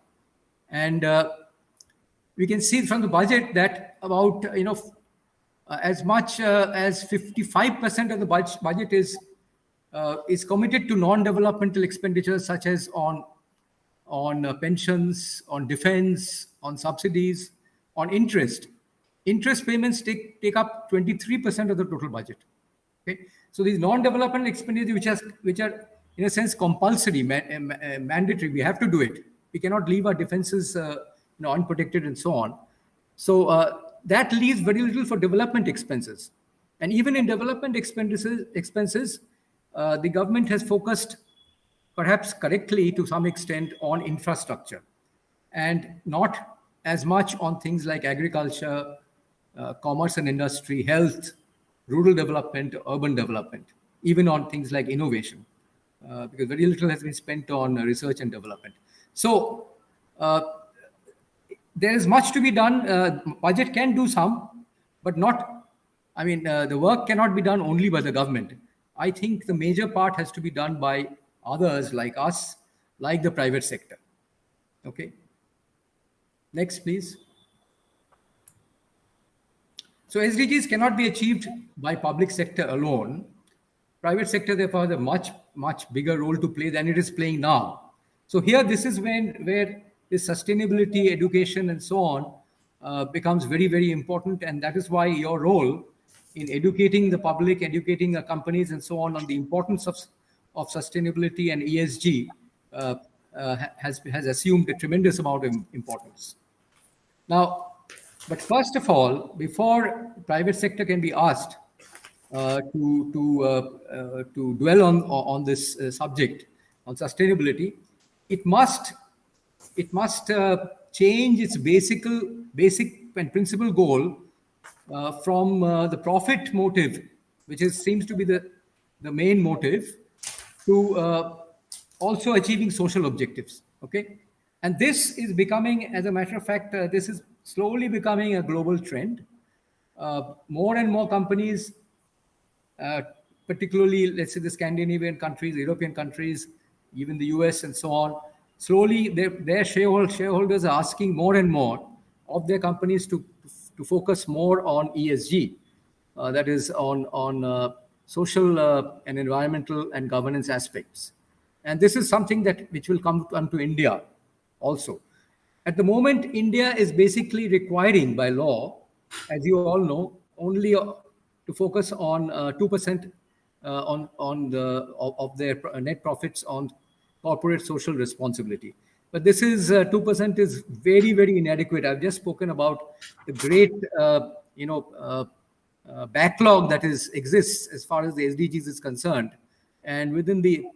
And we can see from the budget that about, as much as 55% of the budget is committed to non-developmental expenditures such as on pensions, on defense, on subsidies, on interest. Interest payments take up 23% of the total budget. Okay, so these non-development expenditures, which are in a sense compulsory, mandatory, we have to do it. We cannot leave our defenses, unprotected and so on. So that leaves very little for development expenses, and even in development expenses, the government has focused, perhaps correctly to some extent, on infrastructure, and not as much on things like agriculture, commerce and industry, health, rural development, urban development, even on things like innovation, because very little has been spent on research and development. So there is much to be done. Budget can do some, but not, the work cannot be done only by the government. I think the major part has to be done by others like us, like the private sector. Okay. Next, please. So SDGs cannot be achieved by public sector alone. Private sector, therefore, has a much, much bigger role to play than it is playing now. So here, this is where this sustainability, education, and so on becomes very, very important. And that is why your role in educating the public, educating the companies, and so on the importance of sustainability and ESG has assumed a tremendous amount of importance. Now, but first of all, before private sector can be asked to dwell on this subject, on sustainability, it must change its basic and principal goal from the profit motive, which seems to be the main motive, to also achieving social objectives. Okay, and this is becoming, as a matter of fact, this is slowly becoming a global trend. More and more companies, particularly, let's say, the Scandinavian countries, European countries, even the US and so on, slowly their shareholders are asking more and more of their companies to focus more on ESG, that is on social and environmental and governance aspects. And this is something which will come to India also. At the moment, India is basically requiring by law, as you all know, only to focus on 2% of their net profits on corporate social responsibility. But this is 2% is very, very inadequate. I've just spoken about the great, backlog that exists as far as the SDGs is concerned. And within the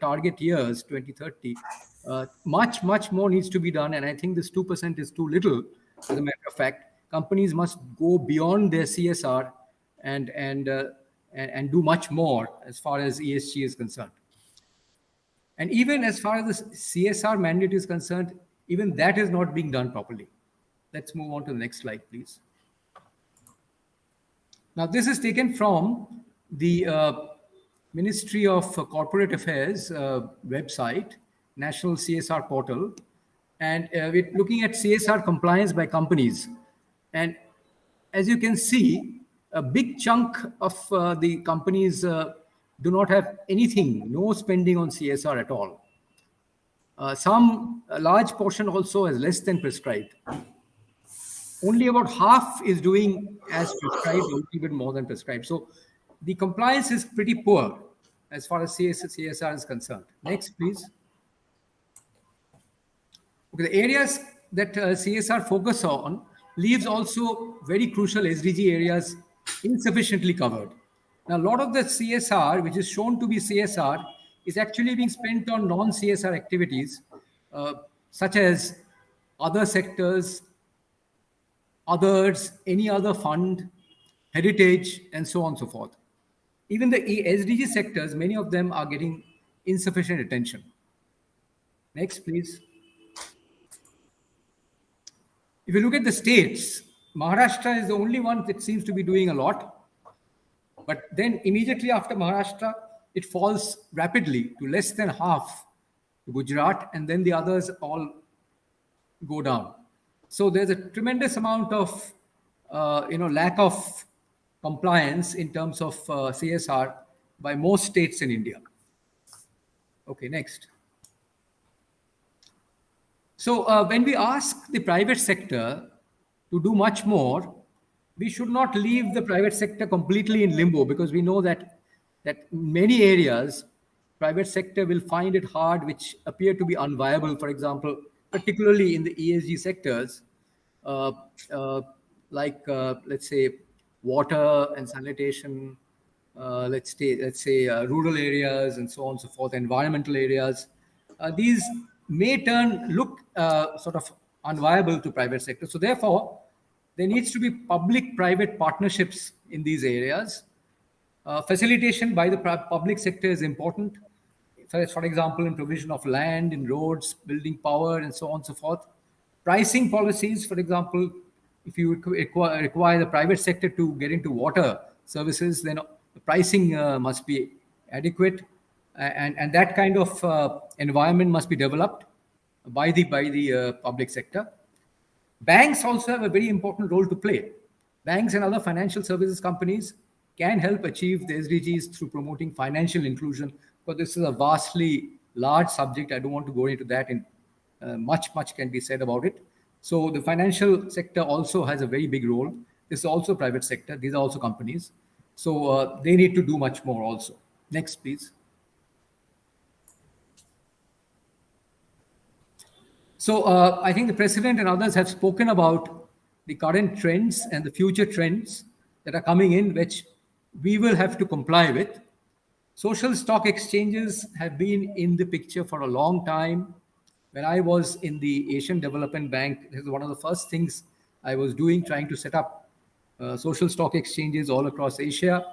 target years, 2030, much, much more needs to be done. And I think this 2% is too little. As a matter of fact, companies must go beyond their CSR and do much more as far as ESG is concerned. And even as far as the CSR mandate is concerned, even that is not being done properly. Let's move on to the next slide, please. Now, this is taken from the Ministry of Corporate Affairs website, National CSR Portal. And we're looking at CSR compliance by companies. And as you can see, a big chunk of the companies do not have anything, no spending on CSR at all. A large portion also has less than prescribed. Only about half is doing as prescribed, or even more than prescribed. So the compliance is pretty poor as far as CSR is concerned. Next, please. Okay, the areas that CSR focus on leaves also very crucial SDG areas insufficiently covered. Now, a lot of the CSR, which is shown to be CSR, is actually being spent on non-CSR activities, such as other sectors, others, any other fund, heritage, and so on and so forth. Even the SDG sectors, many of them are getting insufficient attention. Next, please. If you look at the states, Maharashtra is the only one that seems to be doing a lot. But then immediately after Maharashtra, it falls rapidly to less than half to Gujarat, and then the others all go down. So there's a tremendous amount of lack of compliance in terms of CSR by most states in India. Okay, next. So when we ask the private sector to do much more, we should not leave the private sector completely in limbo, because we know that that in many areas, private sector will find it hard, which appear to be unviable. For example, particularly in the ESG sectors, uh, uh, let's say water and sanitation, let's say rural areas and so on and so forth, environmental areas. These may look sort of unviable to private sector. So therefore, there needs to be public-private partnerships in these areas. Facilitation by the public sector is important. For example, in provision of land, in roads, building power, and so on and so forth. Pricing policies, for example, if you require the private sector to get into water services, then the pricing must be adequate, and that kind of environment must be developed by the public sector. Banks also have a very important role to play. Banks and other financial services companies can help achieve the SDGs through promoting financial inclusion. But this is a vastly large subject. I don't want to go into that. Much can be said about it. So the financial sector also has a very big role. This is also private sector. These are also companies. So they need to do much more also. Next, please. So I think the president and others have spoken about the current trends and the future trends that are coming in, which we will have to comply with. Social stock exchanges have been in the picture for a long time. When I was in the Asian Development Bank, this is one of the first things I was doing, trying to set up social stock exchanges all across Asia.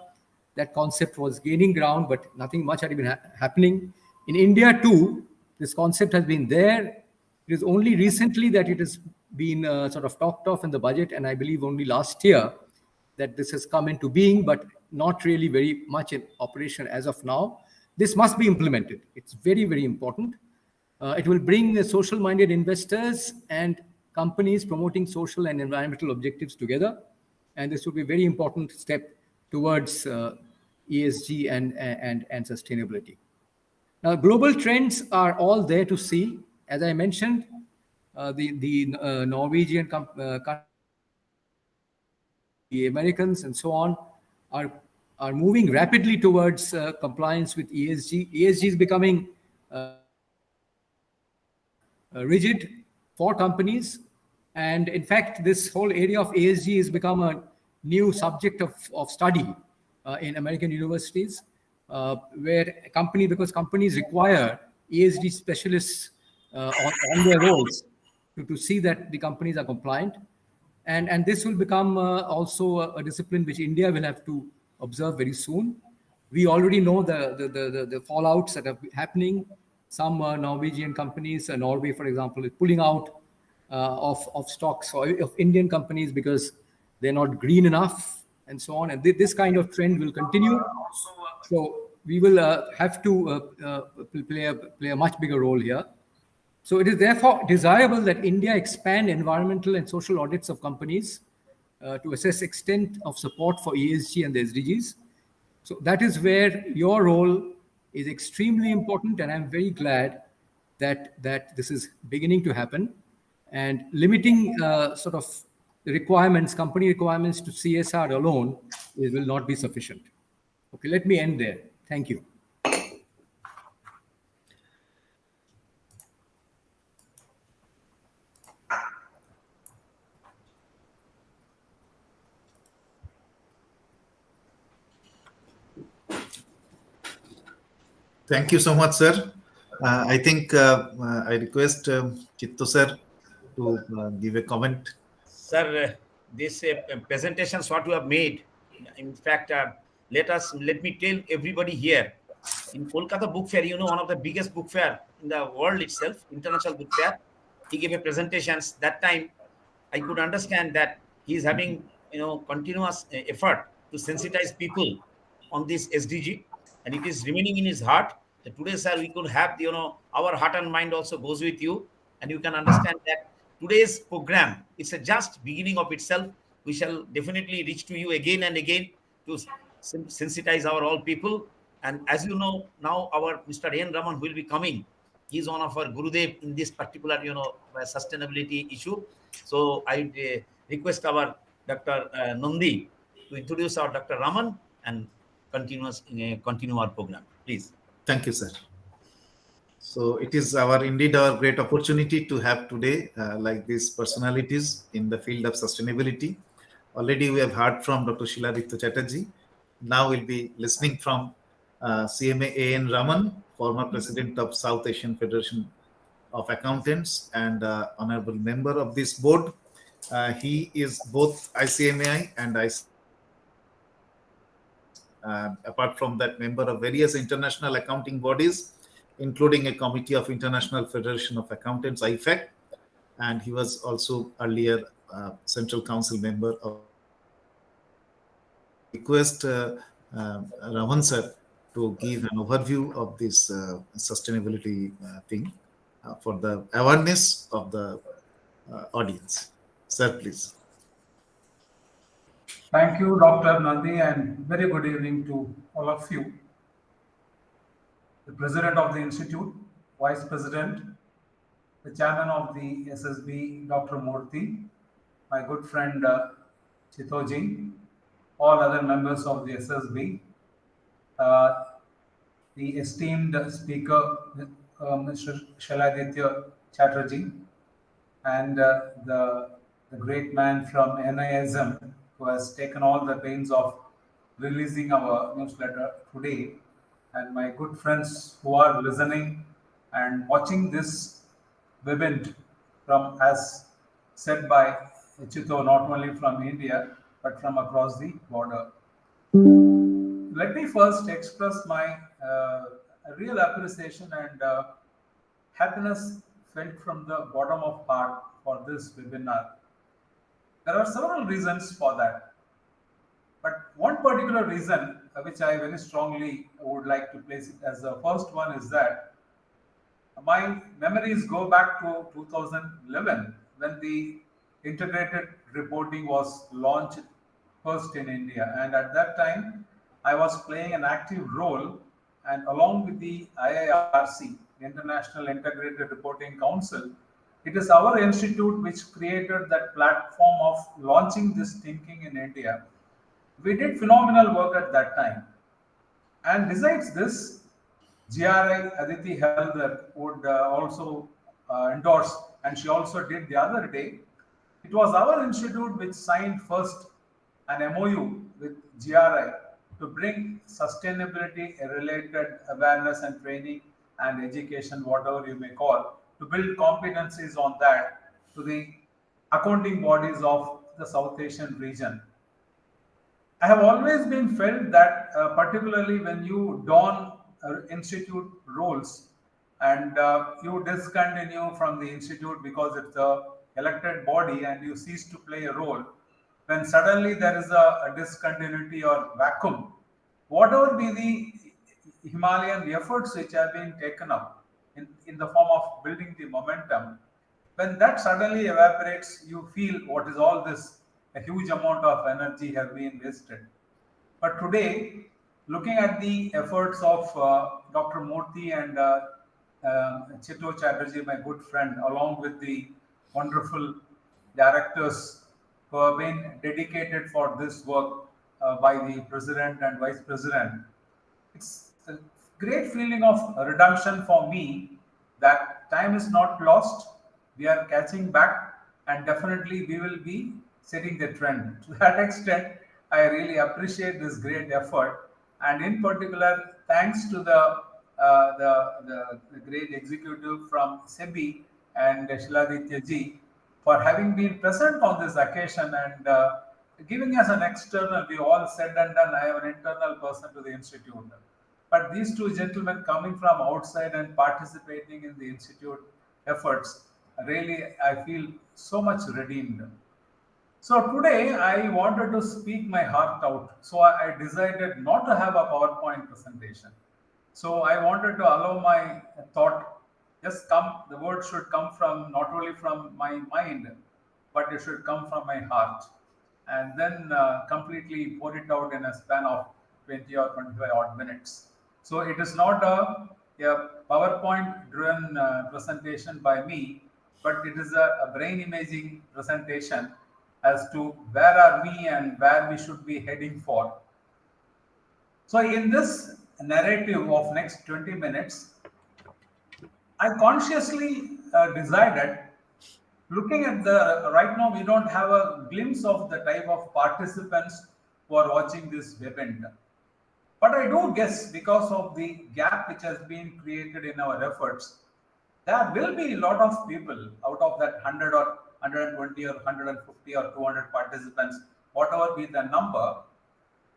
That concept was gaining ground, but nothing much had been happening. In India too, this concept has been there. It is only recently that it has been sort of talked of in the budget, and I believe only last year that this has come into being, but not really very much in operation as of now. This must be implemented. It's very, very important. It will bring the social-minded investors and companies promoting social and environmental objectives together, and this will be a very important step towards ESG and sustainability. Now, global trends are all there to see. As I mentioned, the Norwegian the Americans and so on are moving rapidly towards compliance with ESG. ESG is becoming rigid for companies, and in fact, this whole area of ESG has become a new subject of study in American universities, because companies require ESG specialists on their roles to see that the companies are compliant. And this will become also a discipline which India will have to observe very soon. We already know the fallouts that are happening. Some Norwegian companies, Norway, for example, is pulling out of stocks of Indian companies because they're not green enough and so on. And this kind of trend will continue. So we will have to play a much bigger role here. So it is therefore desirable that India expand environmental and social audits of companies to assess extent of support for ESG and the SDGs. So that is where your role is extremely important, and I'm very glad that this is beginning to happen. And limiting sort of the requirements, company requirements to CSR alone, will not be sufficient. Okay, let me end there. Thank you.
Thank you so much, sir. I think I request Chittu sir to give a comment.
Sir, this presentations what you have made, in fact, let me tell everybody here, in Kolkata Book Fair, one of the biggest book fair in the world itself, international book fair, he gave a presentations. That time, I could understand that he is having, continuous effort to sensitize people on this SDG, and it is remaining in his heart. Today, sir, we could have, our heart and mind also goes with you, and you can understand that today's program is a just beginning of itself. We shall definitely reach to you again and again to sensitize our all people. And as you know, now our Mr. N. Raman will be coming. He's one of our Gurudev in this particular, sustainability issue. So I request our Dr. Nandi to introduce our Dr. Raman and continue our program. Please.
Thank you, sir. So it is indeed our great opportunity to have today like these personalities in the field of sustainability. Already we have heard from Dr. Shiladitya Chatterjee. Now we'll be listening from CMA A.N. Raman, former president of South Asian Federation of Accountants and honorable member of this board. He is both ICMAI and apart from that, member of various international accounting bodies, including a committee of International Federation of Accountants, IFAC, and he was also earlier Central Council member of. Request Raman sir to give an overview of this sustainability thing for the awareness of the audience. Sir, please.
Thank you, Dr. Nandi, and very good evening to all of you. The President of the Institute, Vice President, the Chairman of the SSB, Dr. Murthy, my good friend Chitoji, all other members of the SSB, the esteemed speaker, Mr. Shiladitya Chatterjee, and the great man from NISM who has taken all the pains of releasing our newsletter today, and my good friends who are listening and watching this webinar from, as said by Chito, not only from India, but from across the border. Let me first express my real appreciation and happiness felt from the bottom of heart for this webinar. There are several reasons for that. But one particular reason, which I very strongly would like to place it as the first one, is that my memories go back to 2011 when the integrated reporting was launched first in India. And at that time, I was playing an active role, and along with the IIRC, International Integrated Reporting Council, it is our institute which created that platform of launching this thinking in India. We did phenomenal work at that time. And besides this, GRI Aditi Halder would also endorse, and she also did the other day. It was our institute which signed first an MOU with GRI to bring sustainability related awareness and training and education, whatever you may call, to build competencies on that to the accounting bodies of the South Asian region. I have always been felt that particularly when you don institute roles and you discontinue from the institute because it's a elected body and you cease to play a role, when suddenly there is a discontinuity or vacuum, whatever be the Himalayan efforts which have been taken up in the form of building the momentum, when that suddenly evaporates, you feel what is all this, a huge amount of energy have been wasted. But today, looking at the efforts of Dr. Murthy and Chito Chatterjee, my good friend, along with the wonderful directors who have been dedicated for this work by the President and Vice President, it's a great feeling of redemption for me that time is not lost. We are catching back, and definitely we will be setting the trend. To that extent, I really appreciate this great effort, and in particular, thanks to the great executive from SEBI and Shiladitya ji for having been present on this occasion and giving us an external. We all said and done. I am an internal person to the institute, but these two gentlemen coming from outside and participating in the institute efforts, really I feel so much redeemed. So today I wanted to speak my heart out. So I decided not to have a PowerPoint presentation. So I wanted to allow my thought just come, the word should come from not only from my mind, but it should come from my heart. And then completely pour it out in a span of 20 or 25 odd minutes. So it is not a PowerPoint driven presentation by me, but it is a brain imaging presentation as to where are we and where we should be heading for. So So in this narrative of next 20 minutes, I consciously decided, looking at the right now, we don't have a glimpse of the type of participants who are watching this webinar. But I do guess, because of the gap which has been created in our efforts, there will be a lot of people out of that 100 or 120 or 150 or 200 participants, whatever be the number,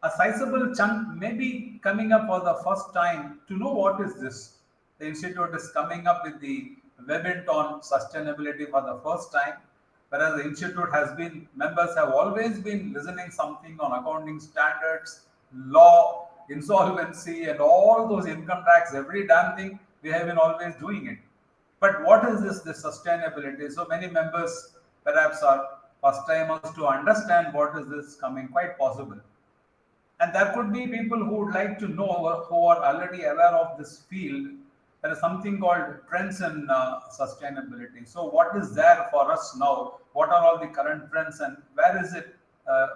a sizable chunk may be coming up for the first time to know what is this. The institute is coming up with the webinar on sustainability for the first time, whereas the institute has been, members have always been listening something on accounting standards, law, insolvency, and all those income tax, every damn thing, we have been always doing it. But what is this sustainability? So many members perhaps are first timers to understand what is this coming, quite possible. And there could be people who would like to know, who are already aware of this field. There is something called trends in sustainability. So what is there for us now? What are all the current trends, and where is it?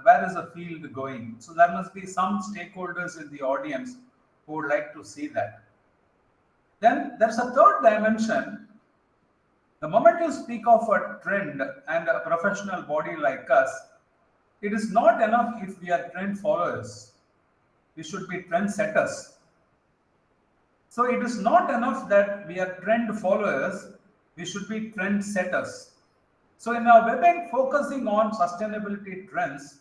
Where is the field going? So there must be some stakeholders in the audience who would like to see that. Then there's a third dimension. The moment you speak of a trend and a professional body like us, it is not enough if we are trend followers. We should be trend setters. So it is not enough that we are trend followers, we should be trend setters. So in our webinar focusing on sustainability trends,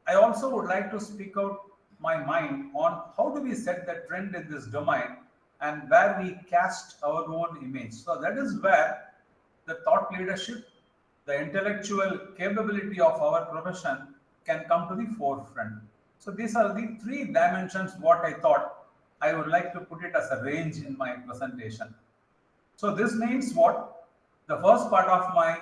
I also would like to speak out my mind on how do we set the trend in this domain and where we cast our own image. So that is where the thought leadership, the intellectual capability of our profession can come to the forefront. So these are the three dimensions what I thought I would like to put it as a range in my presentation. So this means what? The first part of my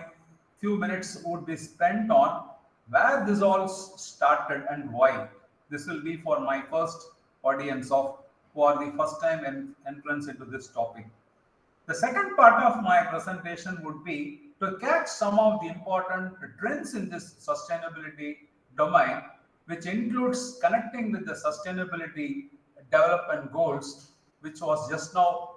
few minutes would be spent on where this all started and why. This will be for my first audience of who are the first time entrance into this topic. The second part of my presentation would be to catch some of the important trends in this sustainability domain, which includes connecting with the sustainability development goals, which was just now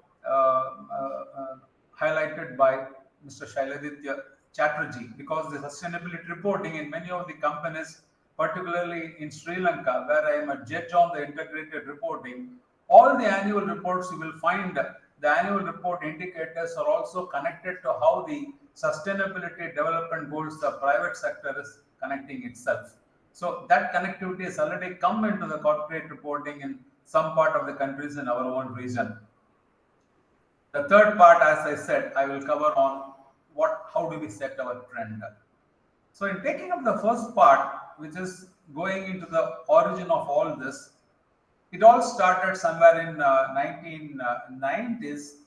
highlighted by Mr. Shailaditya Chatterjee, because the sustainability reporting in many of the companies, particularly in Sri Lanka, where I am a judge on the integrated reporting, all the annual reports you will find the annual report indicators are also connected to how the sustainability development goals the private sector is connecting itself. So that connectivity has already come into the corporate reporting in some part of the countries in our own region. The third part, as I said, I will cover on how do we set our trend. So in taking up the first part, which is going into the origin of all this, it all started somewhere in 1990s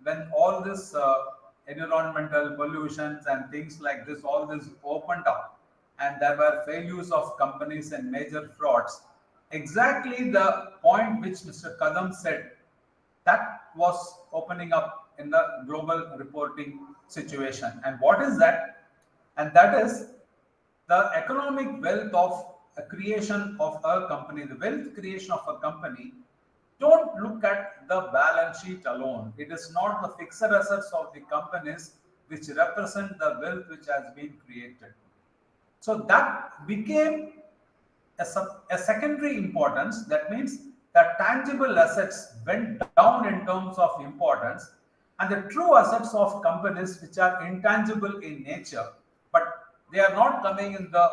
when all this environmental pollutions and things like this, all this opened up, and there were failures of companies and major frauds. Exactly the point which Mr. Kadam said, that was opening up in the global reporting situation. And what is that? And that is the economic wealth of a creation of a company, the wealth creation of a company. Don't look at the balance sheet alone. It is not the fixed assets of the companies which represent the wealth which has been created. So that became a secondary importance. That means that tangible assets went down in terms of importance, and the true assets of companies which are intangible in nature, but they are not coming in the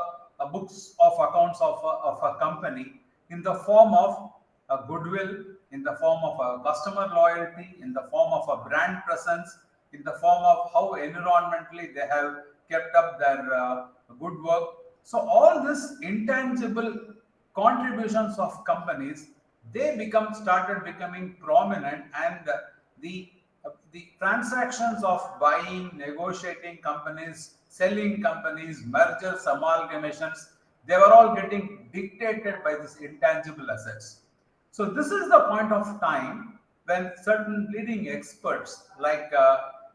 books of accounts of a company in the form of a goodwill, in the form of a customer loyalty, in the form of a brand presence, in the form of how environmentally they have kept up their good work. So all this intangible contributions of companies, they started becoming prominent, and the transactions of buying, negotiating companies, selling companies, mergers, amalgamations, they were all getting dictated by these intangible assets. So this is the point of time when certain leading experts like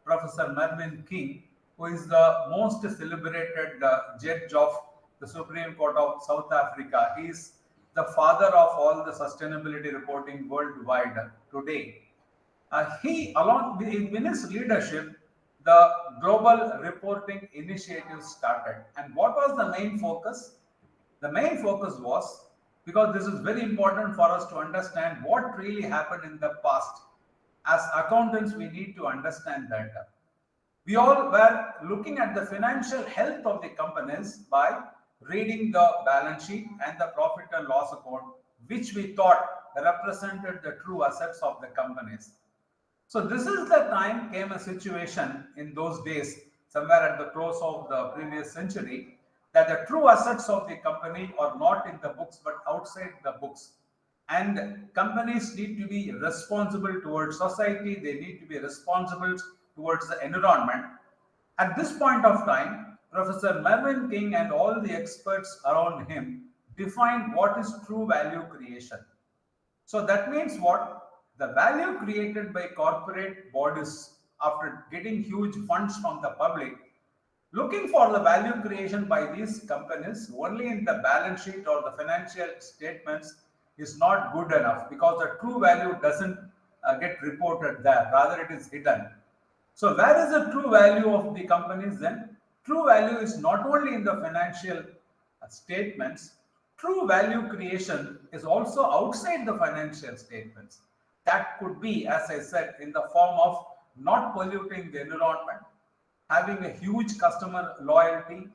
Professor Mervyn King, who is the most celebrated judge of the Supreme Court of South Africa, he is the father of all the sustainability reporting worldwide today. He, along with in his leadership, the global reporting initiative started. And what was the main focus? The main focus was, because this is very important for us to understand what really happened in the past. As accountants, we need to understand that. We all were looking at the financial health of the companies by reading the balance sheet and the profit and loss account, which we thought represented the true assets of the companies. So this is the time came a situation in those days, somewhere at the close of the previous century, that the true assets of the company are not in the books but outside the books. And companies need to be responsible towards society, they need to be responsible towards the environment. At this point of time, Professor Mervyn King and all the experts around him defined what is true value creation. So that means what? The value created by corporate bodies after getting huge funds from the public, looking for the value creation by these companies only in the balance sheet or the financial statements is not good enough, because the true value doesn't get reported there, rather it is hidden. So where is the true value of the companies then? True value is not only in the financial statements, true value creation is also outside the financial statements. That could be, as I said, in the form of not polluting the environment, having a huge customer loyalty,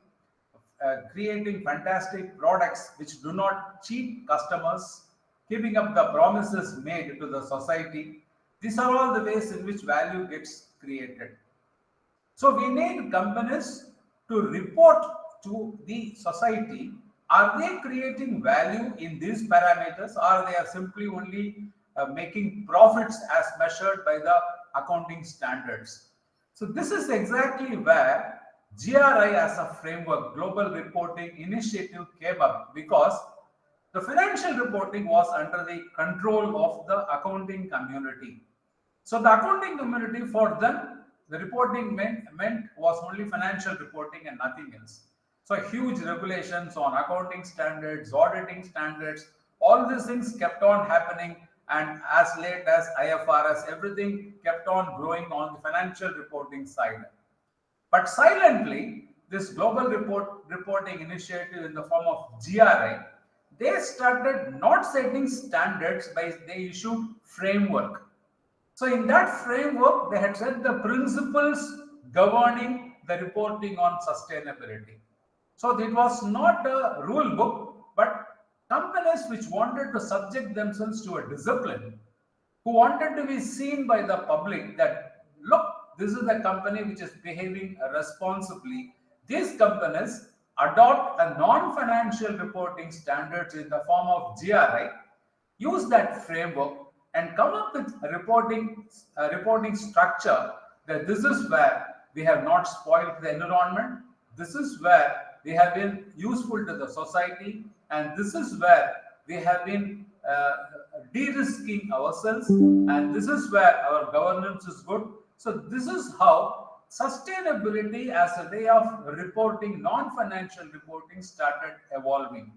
creating fantastic products which do not cheat customers, keeping up the promises made to the society. These are all the ways in which value gets created. So we need companies to report to the society, are they creating value in these parameters, or they are simply only making profits as measured by the accounting standards. So this is exactly where GRI as a framework, Global Reporting Initiative, came up, because the financial reporting was under the control of the accounting community. So the accounting community, for them, the reporting meant was only financial reporting and nothing else. So huge regulations on accounting standards, auditing standards, all these things kept on happening, and as late as IFRS, everything kept on growing on the financial reporting side. But silently, this global reporting initiative in the form of GRI, they started not setting standards, by they issued framework. So in that framework, they had set the principles governing the reporting on sustainability. So it was not a rule book, but companies which wanted to subject themselves to a discipline, who wanted to be seen by the public that, look, this is a company which is behaving responsibly. These companies adopt a non-financial reporting standards in the form of GRI, use that framework and come up with a reporting structure that this is where we have not spoiled the environment, this is where we have been useful to the society, and this is where we have been de-risking ourselves, and this is where our governance is good. So this is how sustainability as a way of reporting, non-financial reporting, started evolving.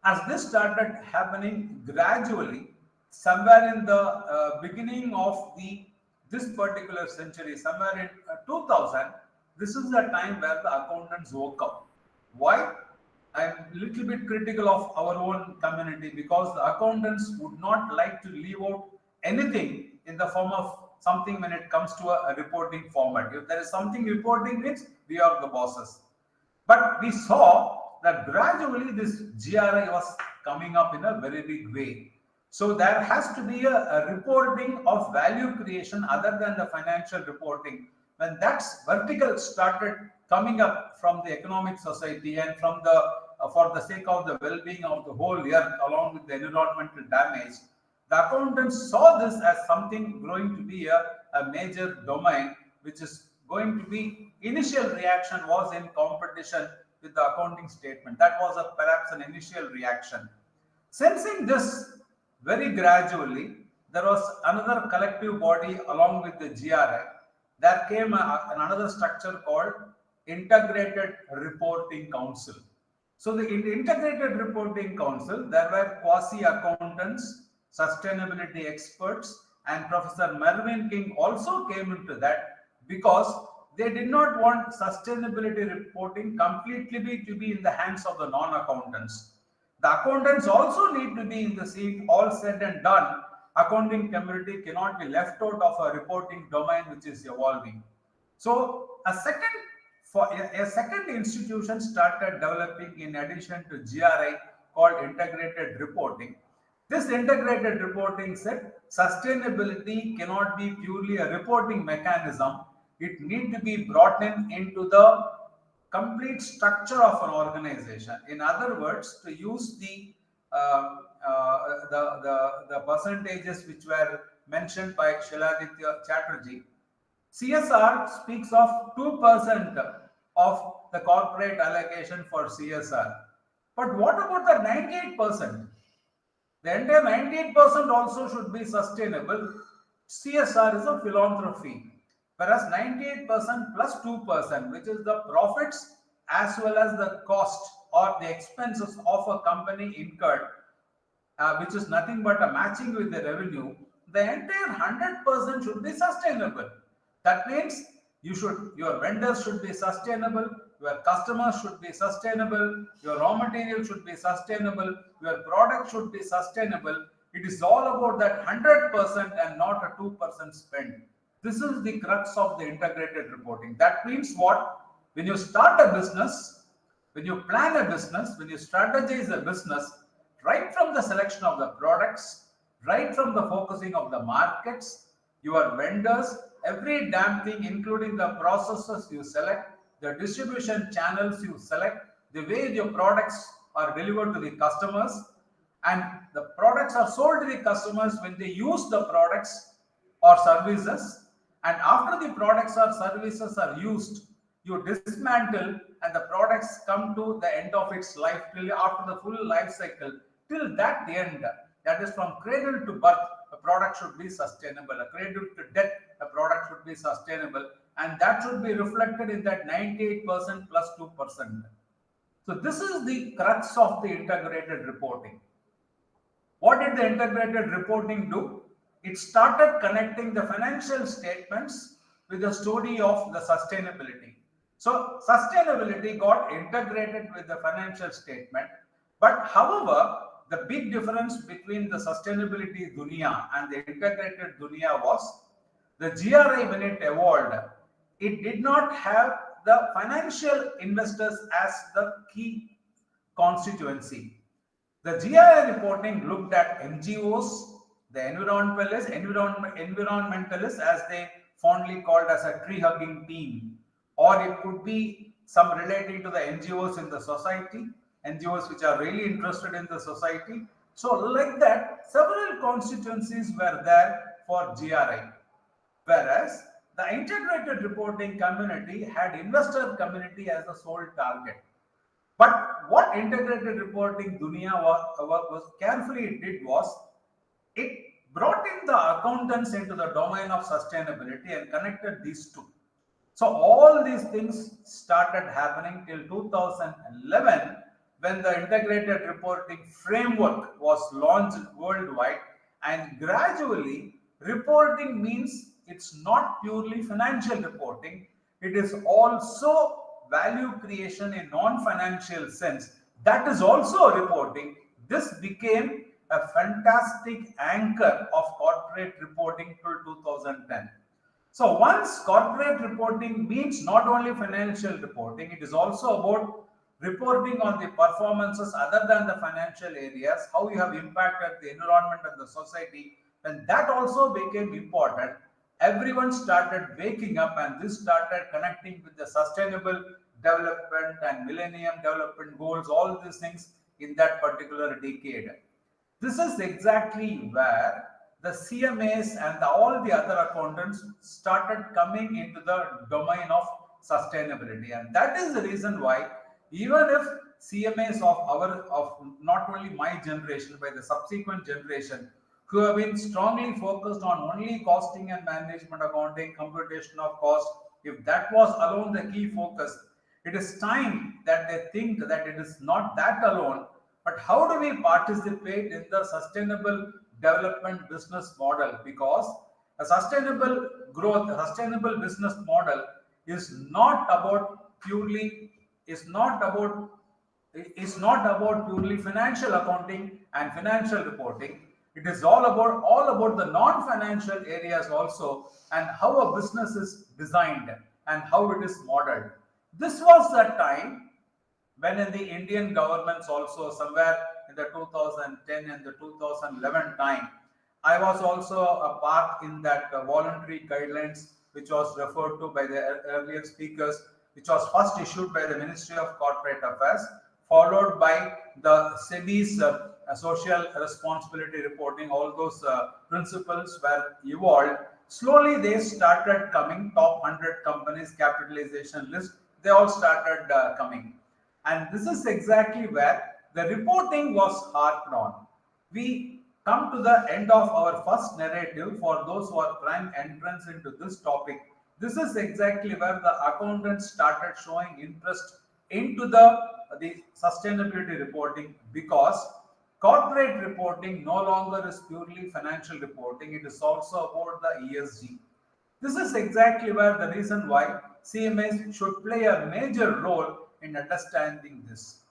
As this started happening gradually, somewhere in the beginning of this particular century, somewhere in 2000, this is the time where the accountants woke up. Why? I'm a little bit critical of our own community, because the accountants would not like to leave out anything in the form of something when it comes to a reporting format. If there is something reporting means, we are the bosses. But we saw that gradually this GRI was coming up in a very big way. So there has to be a reporting of value creation other than the financial reporting. When that vertical started coming up from the economic society and from the for the sake of the well-being of the whole earth, along with the environmental damage, the accountants saw this as something going to be a major domain, which is going to be, initial reaction was in competition with the accounting statement. That was perhaps an initial reaction. Sensing this, very gradually, there was another collective body along with the GRI. There came another structure called Integrated Reporting Council. So in the Integrated Reporting Council, there were quasi-accountants, sustainability experts, and Professor Mervyn King also came into that because they did not want sustainability reporting completely to be in the hands of the non-accountants. The accountants also need to be in the seat. All said and done, accounting community cannot be left out of a reporting domain which is evolving. So a second institution started developing in addition to GRI called integrated reporting. This integrated reporting said sustainability cannot be purely a reporting mechanism. It need to be brought into the complete structure of an organization. In other words, to use the percentages which were mentioned by Shiladitya Chatterjee, CSR speaks of 2% of the corporate allocation for CSR. But what about the 98%? The entire 98% also should be sustainable. CSR is a philanthropy. Whereas 98% plus 2%, which is the profits as well as the cost or the expenses of a company incurred, which is nothing but a matching with the revenue, the entire 100% should be sustainable. That means your vendors should be sustainable, your customers should be sustainable, your raw material should be sustainable, your product should be sustainable. It is all about that 100% and not a 2% spend. This is the crux of the integrated reporting. That means what? When you start a business, when you plan a business, when you strategize a business, right from the selection of the products, right from the focusing of the markets, your vendors, every damn thing, including the processes you select, the distribution channels you select, the way your products are delivered to the customers, and the products are sold to the customers when they use the products or services. And after the products or services are used, you dismantle and the products come to the end of its life, till after the full life cycle, till that end, that is from cradle to birth, a product should be sustainable. A cradle to death, a product should be sustainable. And that should be reflected in that 98% plus 2%. So this is the crux of the integrated reporting. What did the integrated reporting do? It started connecting the financial statements with the story of the sustainability. So sustainability got integrated with the financial statement. But however, the big difference between the sustainability dunya and the integrated dunya was the GRI, when it evolved, it did not have the financial investors as the key constituency. The GRI reporting looked at NGOs, the environmentalists, as they fondly called as a tree hugging team, or it could be some relating to the NGOs in the society, NGOs which are really interested in the society. So like that, several constituencies were there for GRI. Whereas the integrated reporting community had investor community as the sole target. But what integrated reporting dunya was carefully did was, it brought in the accountants into the domain of sustainability and connected these two. So all these things started happening till 2011, when the integrated reporting framework was launched worldwide. And gradually, reporting means it's not purely financial reporting, it is also value creation in non-financial sense. That is also reporting. This became a fantastic anchor of corporate reporting till 2010. So once corporate reporting means not only financial reporting, it is also about reporting on the performances other than the financial areas, how you have impacted the environment and the society. When that also became important, everyone started waking up, and this started connecting with the sustainable development and millennium development goals, all these things in that particular decade. This is exactly where the CMAs and all the other accountants started coming into the domain of sustainability. And that is the reason why, even if CMAs of not only my generation, but the subsequent generation, who have been strongly focused on only costing and management accounting, computation of cost, if that was alone the key focus, it is time that they think that it is not that alone, but how do we participate in the sustainable development business model? Because a sustainable growth, a sustainable business model is not about purely, is not about purely financial accounting and financial reporting. It is all about the non-financial areas also, and how a business is designed and how it is modeled. This was the time when in the Indian governments also, somewhere in the 2010 and the 2011 time, I was also a part in that voluntary guidelines which was referred to by the earlier speakers, which was first issued by the Ministry of Corporate Affairs, followed by the SEBI's social responsibility reporting. All those principles were evolved. Slowly they started coming, top 100 companies capitalization list, they all started coming. And this is exactly where the reporting was harped on. We come to the end of our first narrative for those who are trying entrance into this topic. This is exactly where the accountants started showing interest into the sustainability reporting, because corporate reporting no longer is purely financial reporting. It is also about the ESG. This is exactly where the reason why CMAs should play a major role in understanding this.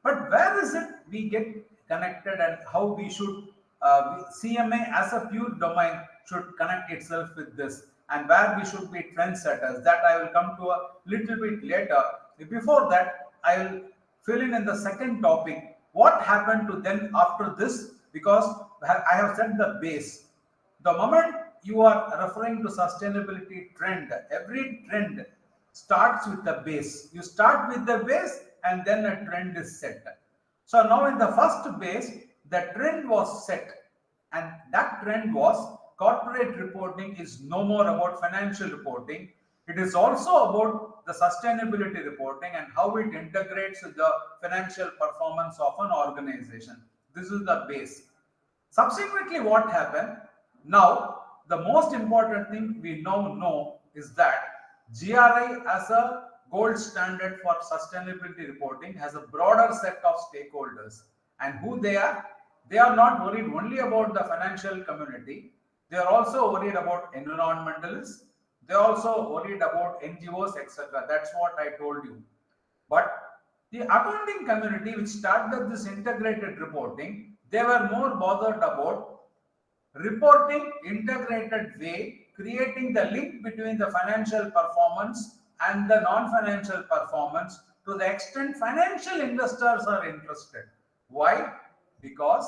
But where is it we get connected, and how we should, CMA as a pure domain should connect itself with this, and where we should be trendsetters? That I will come to a little bit later. Before that, I will fill in the second topic. What happened to then after this? Because I have set the base. The moment you are referring to sustainability trend, every trend starts with the base. You start with the base and then a trend is set. So now in the first base, the trend was set, and that trend was corporate reporting is no more about financial reporting. It is also about the sustainability reporting and how it integrates with the financial performance of an organization. This is the base. Subsequently, what happened? Now, the most important thing we now know is that GRI as a gold standard for sustainability reporting has a broader set of stakeholders. And who they are? They are not worried only about the financial community. They are also worried about environmentalists. They are also worried about NGOs, etc. That's what I told you. But the accounting community, which started this integrated reporting, they were more bothered about reporting integrated way, creating the link between the financial performance and the non-financial performance to the extent financial investors are interested. Why? Because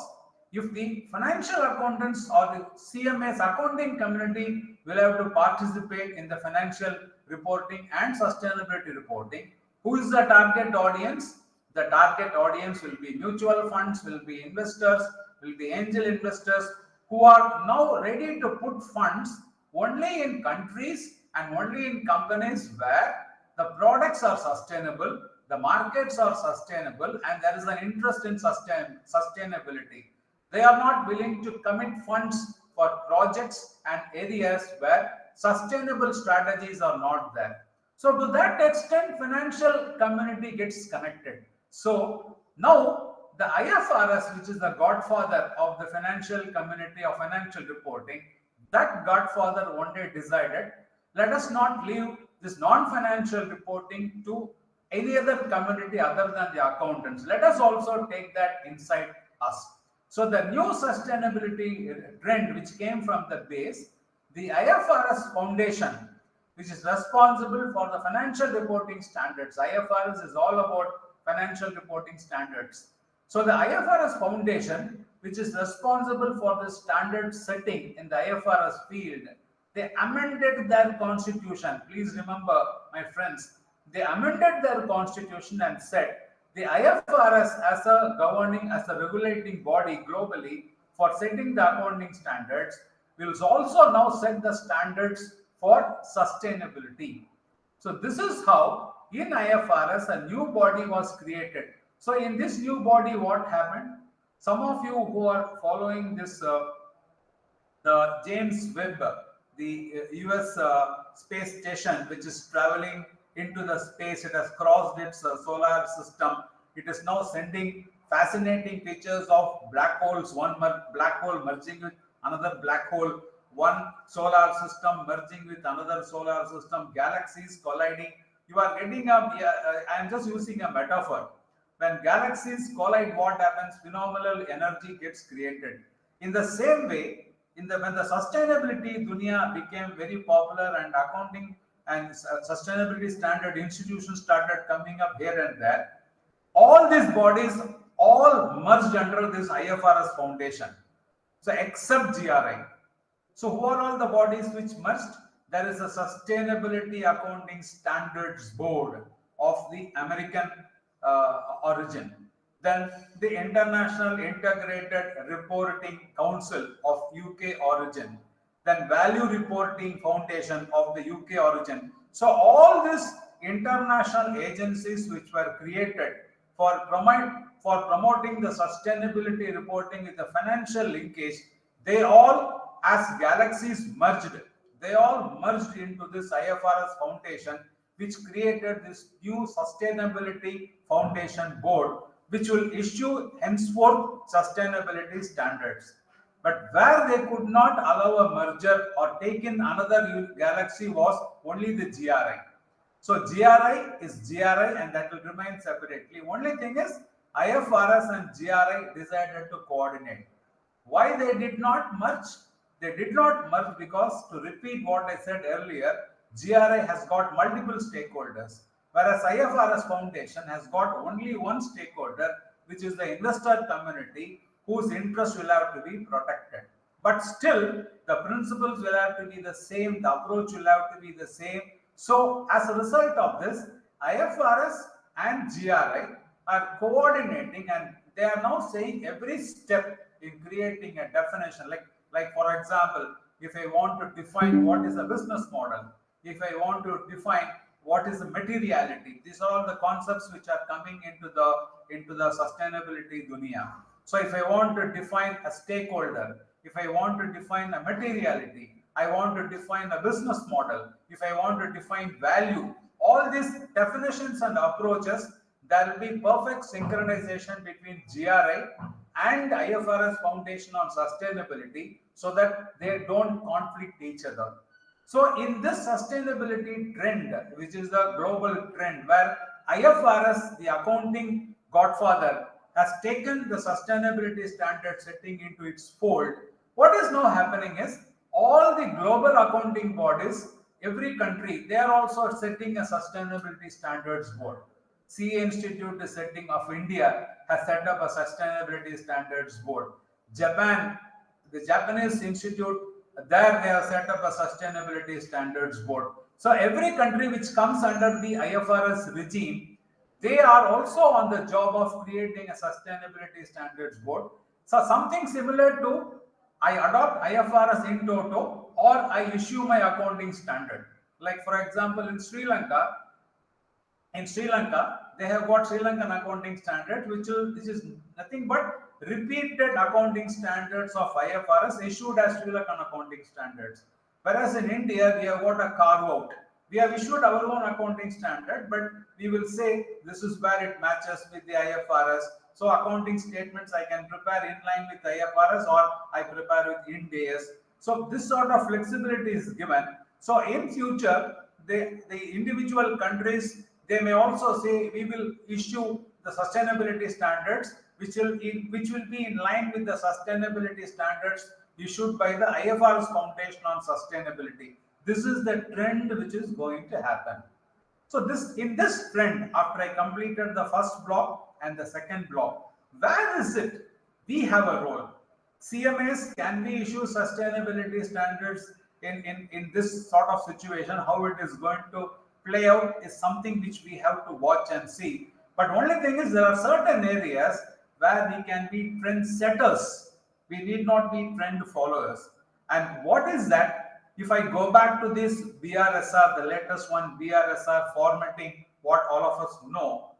if the financial accountants or the CMA's accounting community will have to participate in the financial reporting and sustainability reporting, who is the target audience? The target audience will be mutual funds, will be investors, will be angel investors, who are now ready to put funds only in countries and only in companies where the products are sustainable, the markets are sustainable, and there is an interest in sustainability. They are not willing to commit funds for projects and areas where sustainable strategies are not there. So to that extent, financial community gets connected. So now the IFRS, which is the godfather of the financial community of financial reporting, that godfather one day decided, let us not leave this non-financial reporting to any other community other than the accountants. Let us also take that inside us. So the new sustainability trend which came from the base, the IFRS Foundation, which is responsible for the financial reporting standards. IFRS is all about financial reporting standards. So the IFRS Foundation, which is responsible for the standard setting in the IFRS field, they amended their constitution. Please remember, my friends, they amended their constitution and said the IFRS as a governing, as a regulating body globally for setting the accounting standards will also now set the standards for sustainability. So this is how in IFRS a new body was created. So in this new body, what happened? Some of you who are following this, the James Webb, the US space station, which is traveling into the space. It has crossed its solar system. It is now sending fascinating pictures of black holes, one black hole merging with another black hole, one solar system merging with another solar system, galaxies colliding. You are getting I am just using a metaphor. When galaxies collide, what happens? Phenomenal energy gets created. In the same way, when the sustainability dunya became very popular and accounting and sustainability standard institutions started coming up here and there, all these bodies all merged under this IFRS foundation. So except GRI. So who are all the bodies which merged? There is a Sustainability Accounting Standards Board of the American origin. Then the International Integrated Reporting Council of UK origin. Then Value Reporting Foundation of the UK origin. So all these international agencies which were created for promoting the sustainability reporting with the financial linkage, they all, as galaxies merged, they all merged into this IFRS foundation, which created this new Sustainability Foundation Board, which will issue henceforth sustainability standards. But where they could not allow a merger or take in another galaxy was only the GRI. So GRI is GRI and that will remain separately. Only thing is IFRS and GRI decided to coordinate. Why they did not merge? They did not merge because, to repeat what I said earlier, GRI has got multiple stakeholders, whereas IFRS Foundation has got only one stakeholder, which is the investor community, whose interests will have to be protected. But still, the principles will have to be the same, the approach will have to be the same. So, as a result of this, IFRS and GRI are coordinating, and they are now saying every step in creating a definition. Like for example, if I want to define what is a business model, if I want to define what is the materiality, these are all the concepts which are coming into the sustainability dunya. So if I want to define a stakeholder, if I want to define a materiality, I want to define a business model, if I want to define value, all these definitions and approaches, there will be perfect synchronization between GRI and IFRS Foundation on sustainability so that they don't conflict each other. So in this sustainability trend, which is the global trend, where IFRS, the accounting godfather, has taken the sustainability standard setting into its fold, what is now happening is all the global accounting bodies, every country, they are also setting a sustainability standards board. CA Institute is setting of India has set up a sustainability standards board. Japan, the Japanese Institute, there they have set up a sustainability standards board. So every country which comes under the IFRS regime, they are also on the job of creating a sustainability standards board. So something similar to I adopt IFRS in toto or I issue my accounting standard. Like for example, in Sri Lanka, they have got Sri Lankan accounting standard, which is nothing but repeated accounting standards of IFRS issued as Sri Lankan accounting standards. Whereas in India, we have got a carve out. We have issued our own accounting standard, but we will say this is where it matches with the IFRS. So accounting statements I can prepare in line with IFRS or I prepare with Ind AS. So this sort of flexibility is given. So in future, the individual countries, they may also say we will issue the sustainability standards, which will be in line with the sustainability standards issued by the IFRS Foundation on sustainability. This is the trend which is going to happen. So in this trend, after I completed the first block and the second block, where is it? We have a role. CMAs, can we issue sustainability standards in this sort of situation? How it is going to play out is something which we have to watch and see. But only thing is there are certain areas where we can be trend setters. We need not be trend followers. And what is that? If I go back to this BRSR, the latest one, BRSR formatting, what all of us know,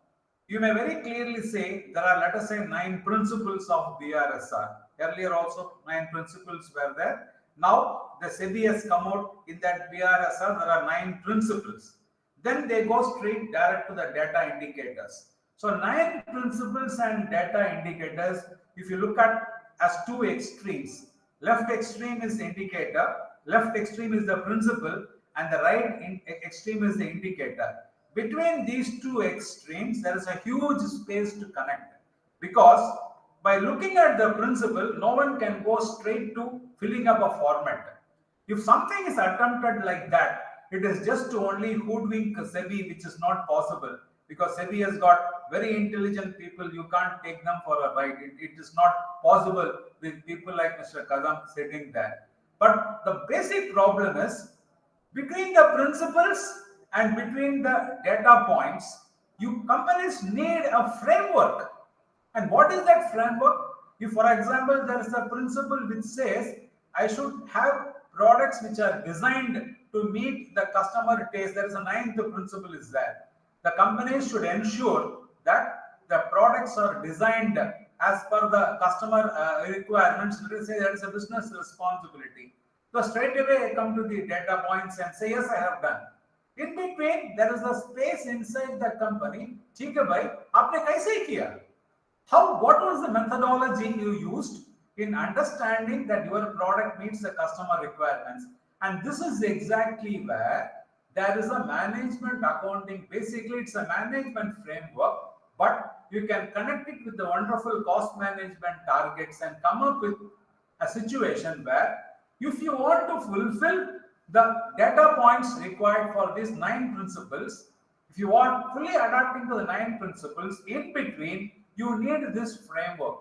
you may very clearly say there are, let us say, 9 principles of BRSR. Earlier also 9 principles were there. Now the SSB has come out in that BRSR, there are 9 principles. then they go straight direct to the data indicators. So 9 principles and data indicators, if you look at as two extremes, left extreme is the indicator, left extreme is the principle, and the right extreme is the indicator. Between these two extremes, there is a huge space to connect, because by looking at the principle, no one can go straight to filling up a format. If something is attempted like that, it is just to only hoodwink SEBI, which is not possible, because SEBI has got very intelligent people. You can't take them for a ride. It is not possible with people like Mr. Kadam sitting there. But the basic problem is, between the principles and between the data points, you companies need a framework. And what is that framework? If, for example, there is a principle which says I should have products which are designed to meet the customer taste, there is a 9th principle is there. The companies should ensure that the products are designed as per the customer requirements. Let us say that is a business responsibility. So straight away I come to the data points and say, yes, I have done. In between, there is a space inside the company. ठीक है भाई, आपने कैसे किया? What was the methodology you used in understanding that your product meets the customer requirements? And this is exactly where there is a management accounting. Basically, it's a management framework, but you can connect it with the wonderful cost management targets and come up with a situation where, if you want to fulfill the data points required for these 9 principles, if you want fully adapting to the 9 principles, in between, you need this framework.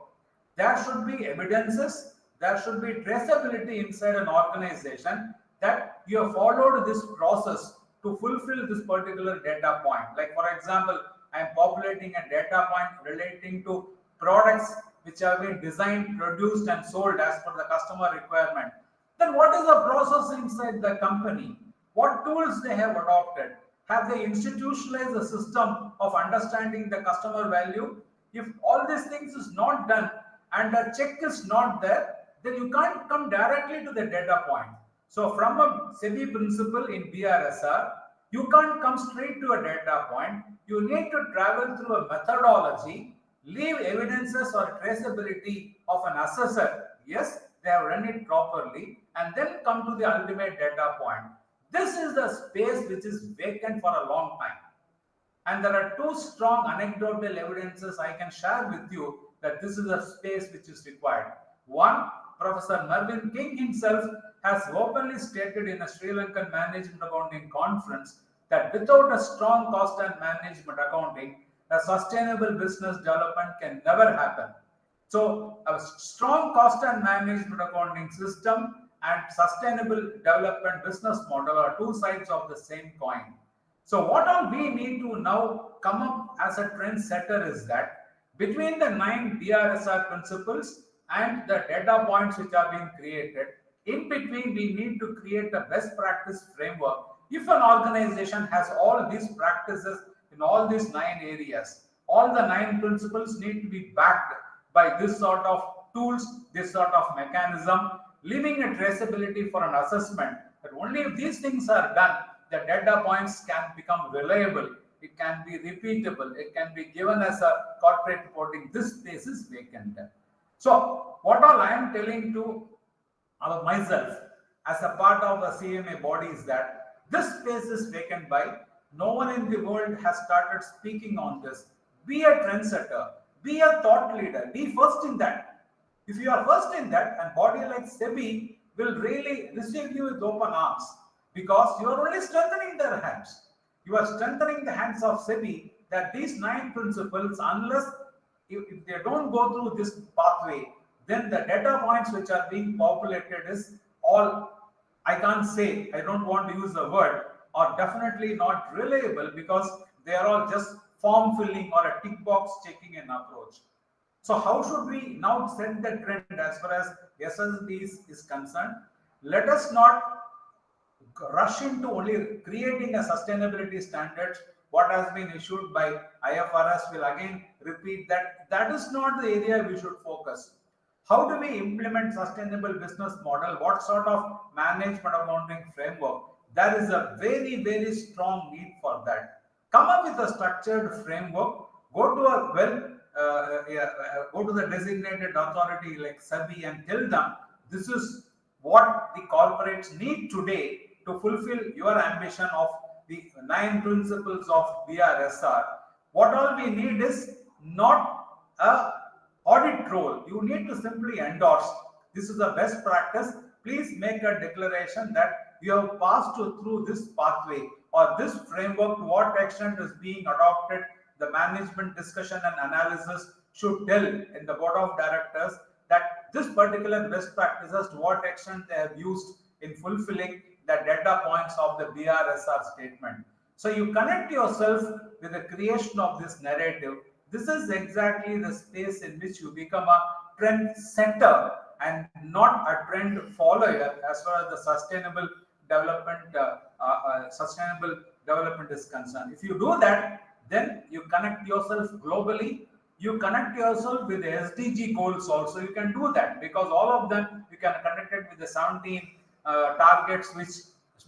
There should be evidences, there should be traceability inside an organization that you have followed this process to fulfill this particular data point. Like, for example, I am populating a data point relating to products which have been designed, produced, and sold as per the customer requirement. Then what is the process inside the company? What tools they have adopted? Have they institutionalized a system of understanding the customer value? If all these things is not done and the check is not there, then you can't come directly to the data point. So from a SEBI principle in BRSR, you can't come straight to a data point. You need to travel through a methodology, leave evidences or traceability of an assessor. Yes, they have run it properly, and then come to the ultimate data point. This is the space which is vacant for a long time. And there are 2 strong anecdotal evidences I can share with you that this is a space which is required. One, Professor Mervyn King himself has openly stated in a Sri Lankan management accounting conference that without a strong cost and management accounting, a sustainable business development can never happen. So a strong cost and management accounting system and sustainable development business model are 2 sides of the same coin. So what all we need to now come up as a trend setter is that between the 9 BRSR principles and the data points which are being created, in between we need to create a best practice framework. If an organization has all these practices in all these 9 areas, all the 9 principles need to be backed by this sort of tools, this sort of mechanism, leaving a traceability for an assessment. That only if these things are done, the data points can become reliable, it can be repeatable, it can be given as a corporate reporting. This space is vacant. So what all I am telling to myself as a part of the CMA body is that this space is vacant by no one in the world has started speaking on this. Be a trendsetter, be a thought leader, be first in that. If you are first in that, and body like SEBI will really receive you with open arms, because you are only strengthening their hands. You are strengthening the hands of SEBI that these 9 principles, unless if they don't go through this pathway, then the data points which are being populated is all, I can't say, I don't want to use the word, are definitely not reliable, because they are all just form filling or a tick box checking an approach. So how should we now set the trend as far as SSB is concerned? Let us not rush into only creating a sustainability standards. What has been issued by IFRS will again repeat that that is not the area we should focus. How do we implement sustainable business model? What sort of management accounting framework? There is a very, very strong need for that. Come up with a structured framework. Go to a go to the designated authority like SSB and tell them this is what the corporates need today to fulfill your ambition of the 9 principles of BRSR. What all we need is not a audit role. You need to simply endorse this is the best practice. Please make a declaration that you have passed through this pathway or this framework. To what extent is being adopted? The management discussion and analysis should tell in the board of directors that this particular best practices, to what extent they have used in fulfilling the data points of the BRSR statement. So you connect yourself with the creation of this narrative. This is exactly the space in which you become a trend setter and not a trend follower as far as the sustainable development is concerned. If you do that, then you connect yourself globally. You connect yourself with the SDG goals also. You can do that because all of them you can connect it with the 17 targets which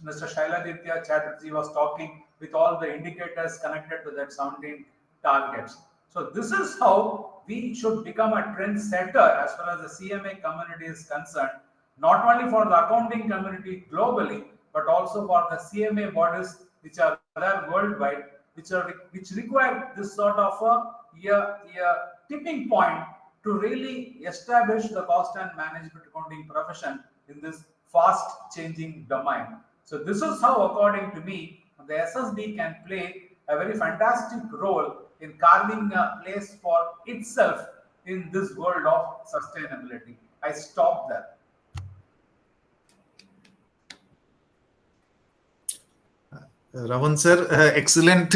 Mr. Shailaditya Chatterjee was talking, with all the indicators connected to that 17 targets. So this is how we should become a trend setter as far as the CMA community is concerned, not only for the accounting community globally, but also for the CMA bodies which are there worldwide, which require this sort of a tipping point to really establish the cost and management accounting profession in this fast changing domain. So this is how, according to me, the SSB can play a very fantastic role in carving a place for itself in this world of sustainability. I stop there.
Ravan sir, excellent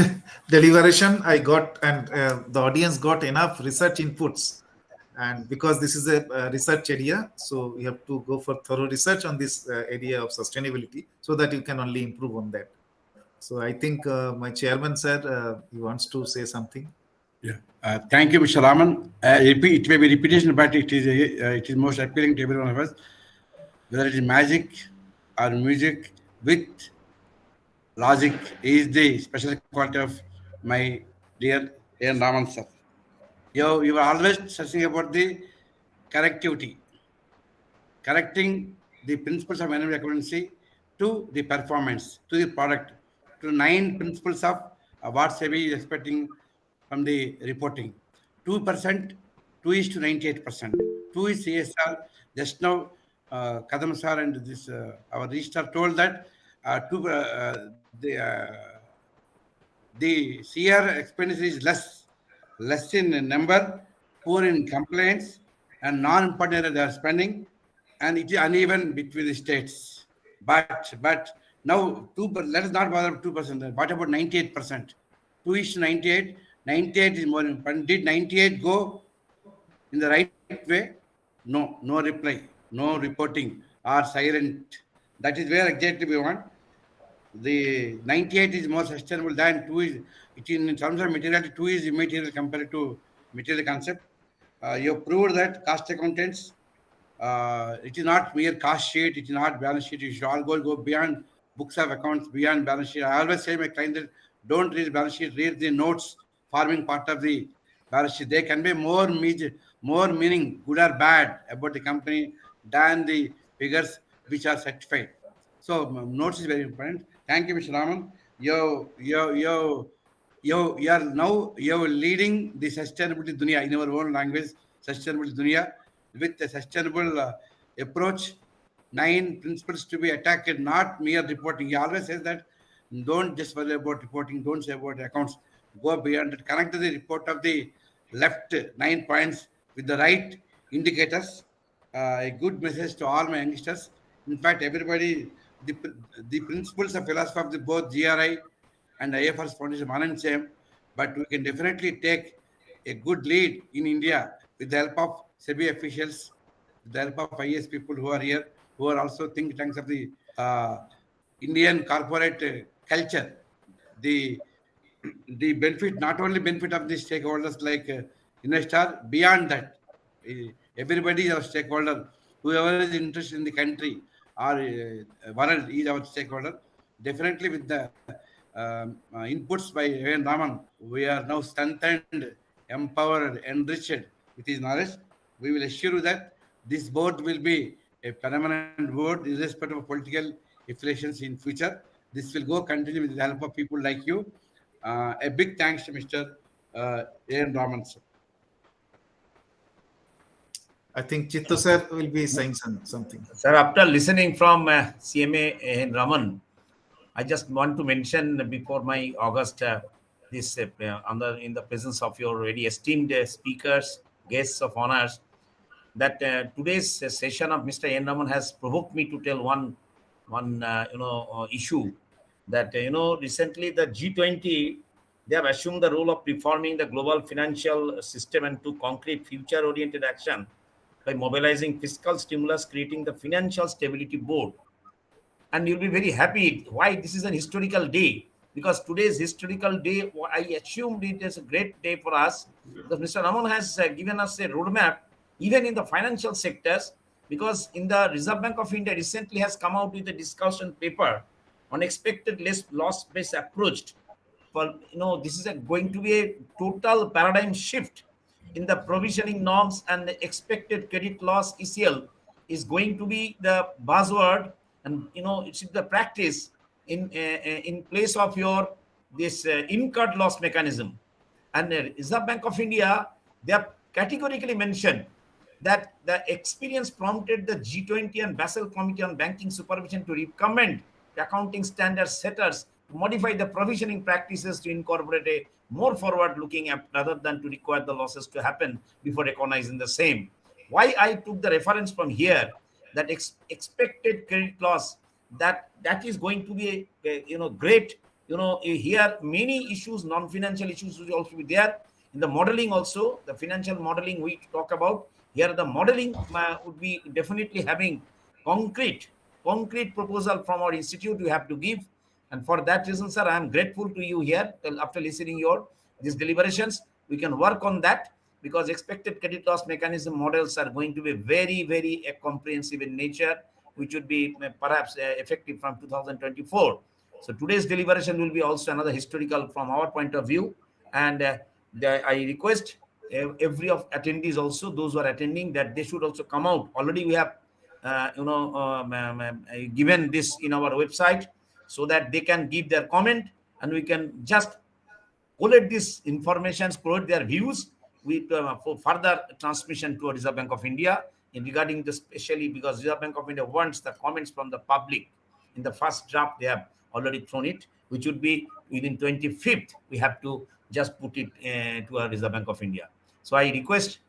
deliberation. I got, and the audience got enough research inputs. And because this is a research area, so you have to go for thorough research on this area of sustainability so that you can only improve on that. So I think my chairman, sir, he wants to say something.
Yeah. Thank you, Mr. Raman. It may be repetition, but it is most appealing to every one of us. Whether it is magic or music with logic is the special quality of my dear N. Raman sir. You are always searching about the connectivity, correcting the principles of management accountancy to the performance, to the product, to 9 principles of what SEBI is expecting from the reporting. 2%, 2 is to 98%. 2 is CSR. Just now, Kadam sir and this our registrar told that the CR expenditure is less in number, poor in compliance, and non-important area they are spending, and it is uneven between the states. But now let us not bother 2%. What about 98%? 2 is to 98. 98 is more important. Did 98 go in the right way? No reply, no reporting, or silent. That is where exactly we want. The 98 is more sustainable than 2 is. In terms of materiality, 2 is immaterial compared to material concept. You have proved that cost accountants, it is not mere cost sheet, it is not balance sheet. You should all go beyond books of accounts, beyond balance sheet. I always say my client that don't read balance sheet, read the notes forming part of the balance sheet. They can be more meaning, good or bad, about the company than the figures which are certified. So notes is very important. Thank you, Mr. Raman. You are now leading the sustainability dunya in our own language, sustainability dunya, with a sustainable approach. 9 principles to be attacked, not mere reporting. He always says that don't just worry about reporting, don't say about accounts. Go beyond it. Connect the report of the left 9 points with the right indicators. A good message to all my youngsters. In fact, everybody, the principles of philosophy of both GRI and IFRS Foundation one and same, but we can definitely take a good lead in India with the help of SEBI officials, with the help of IS people who are here, who are also think tanks of the Indian corporate culture. The benefit, not only benefit of the stakeholders like investor, beyond that, everybody is our stakeholder. Whoever is interested in the country or world is our stakeholder. definitely with the inputs by N. Raman, we are now strengthened, empowered, enriched with his knowledge. We will assure you that this board will be a permanent board, irrespective of political affiliations in future. This will go continue with the help of people like you. A big thanks to Mr. N. Raman, sir.
I think Chittu sir will be saying something.
Sir, after listening from CMA N. Raman, I just want to mention before my August this in the presence of your very esteemed speakers, guests of honors, that today's session of Mr. N. Raman has provoked me to tell one issue that recently the G20, they have assumed the role of reforming the global financial system and to concrete future-oriented action by mobilizing fiscal stimulus, creating the Financial Stability Board. And you'll be very happy why this is an historical day, because today's historical day, I assumed it is a great day for us, because Mr. Raman has given us a roadmap even in the financial sectors, because in the Reserve Bank of India recently has come out with a discussion paper on expected loss-based approach. For this is going to be a total paradigm shift in the provisioning norms, and the expected credit loss ECL is going to be the buzzword, and it's the practice in place of your this incurred loss mechanism. And the Reserve Bank of India, they have categorically mentioned that the experience prompted the G20 and Basel Committee on Banking Supervision to recommend the accounting standard setters to modify the provisioning practices to incorporate a more forward-looking app rather than to require the losses to happen before recognizing the same. Why I took the reference from here, that expected credit loss, that is going to be a great, here many issues, non-financial issues will also be there. In the modeling also, the financial modeling we talk about, here the modeling would be definitely having concrete proposal from our institute we have to give. And for that reason, sir, I am grateful to you here. After listening your these deliberations, we can work on that, because expected credit loss mechanism models are going to be very, very comprehensive in nature, which would be perhaps effective from 2024. So today's deliberation will be also another historical from our point of view. And I request every of attendees also, those who are attending, that they should also come out. Already we have given this in our website, so that they can give their comment, and we can just collect this information, collect their views with for further transmission to Reserve Bank of India in regarding this, especially because Reserve Bank of India wants the comments from the public. In the first draft, they have already thrown it, which would be within 25th. We have to just put it to our Reserve Bank of India. So I request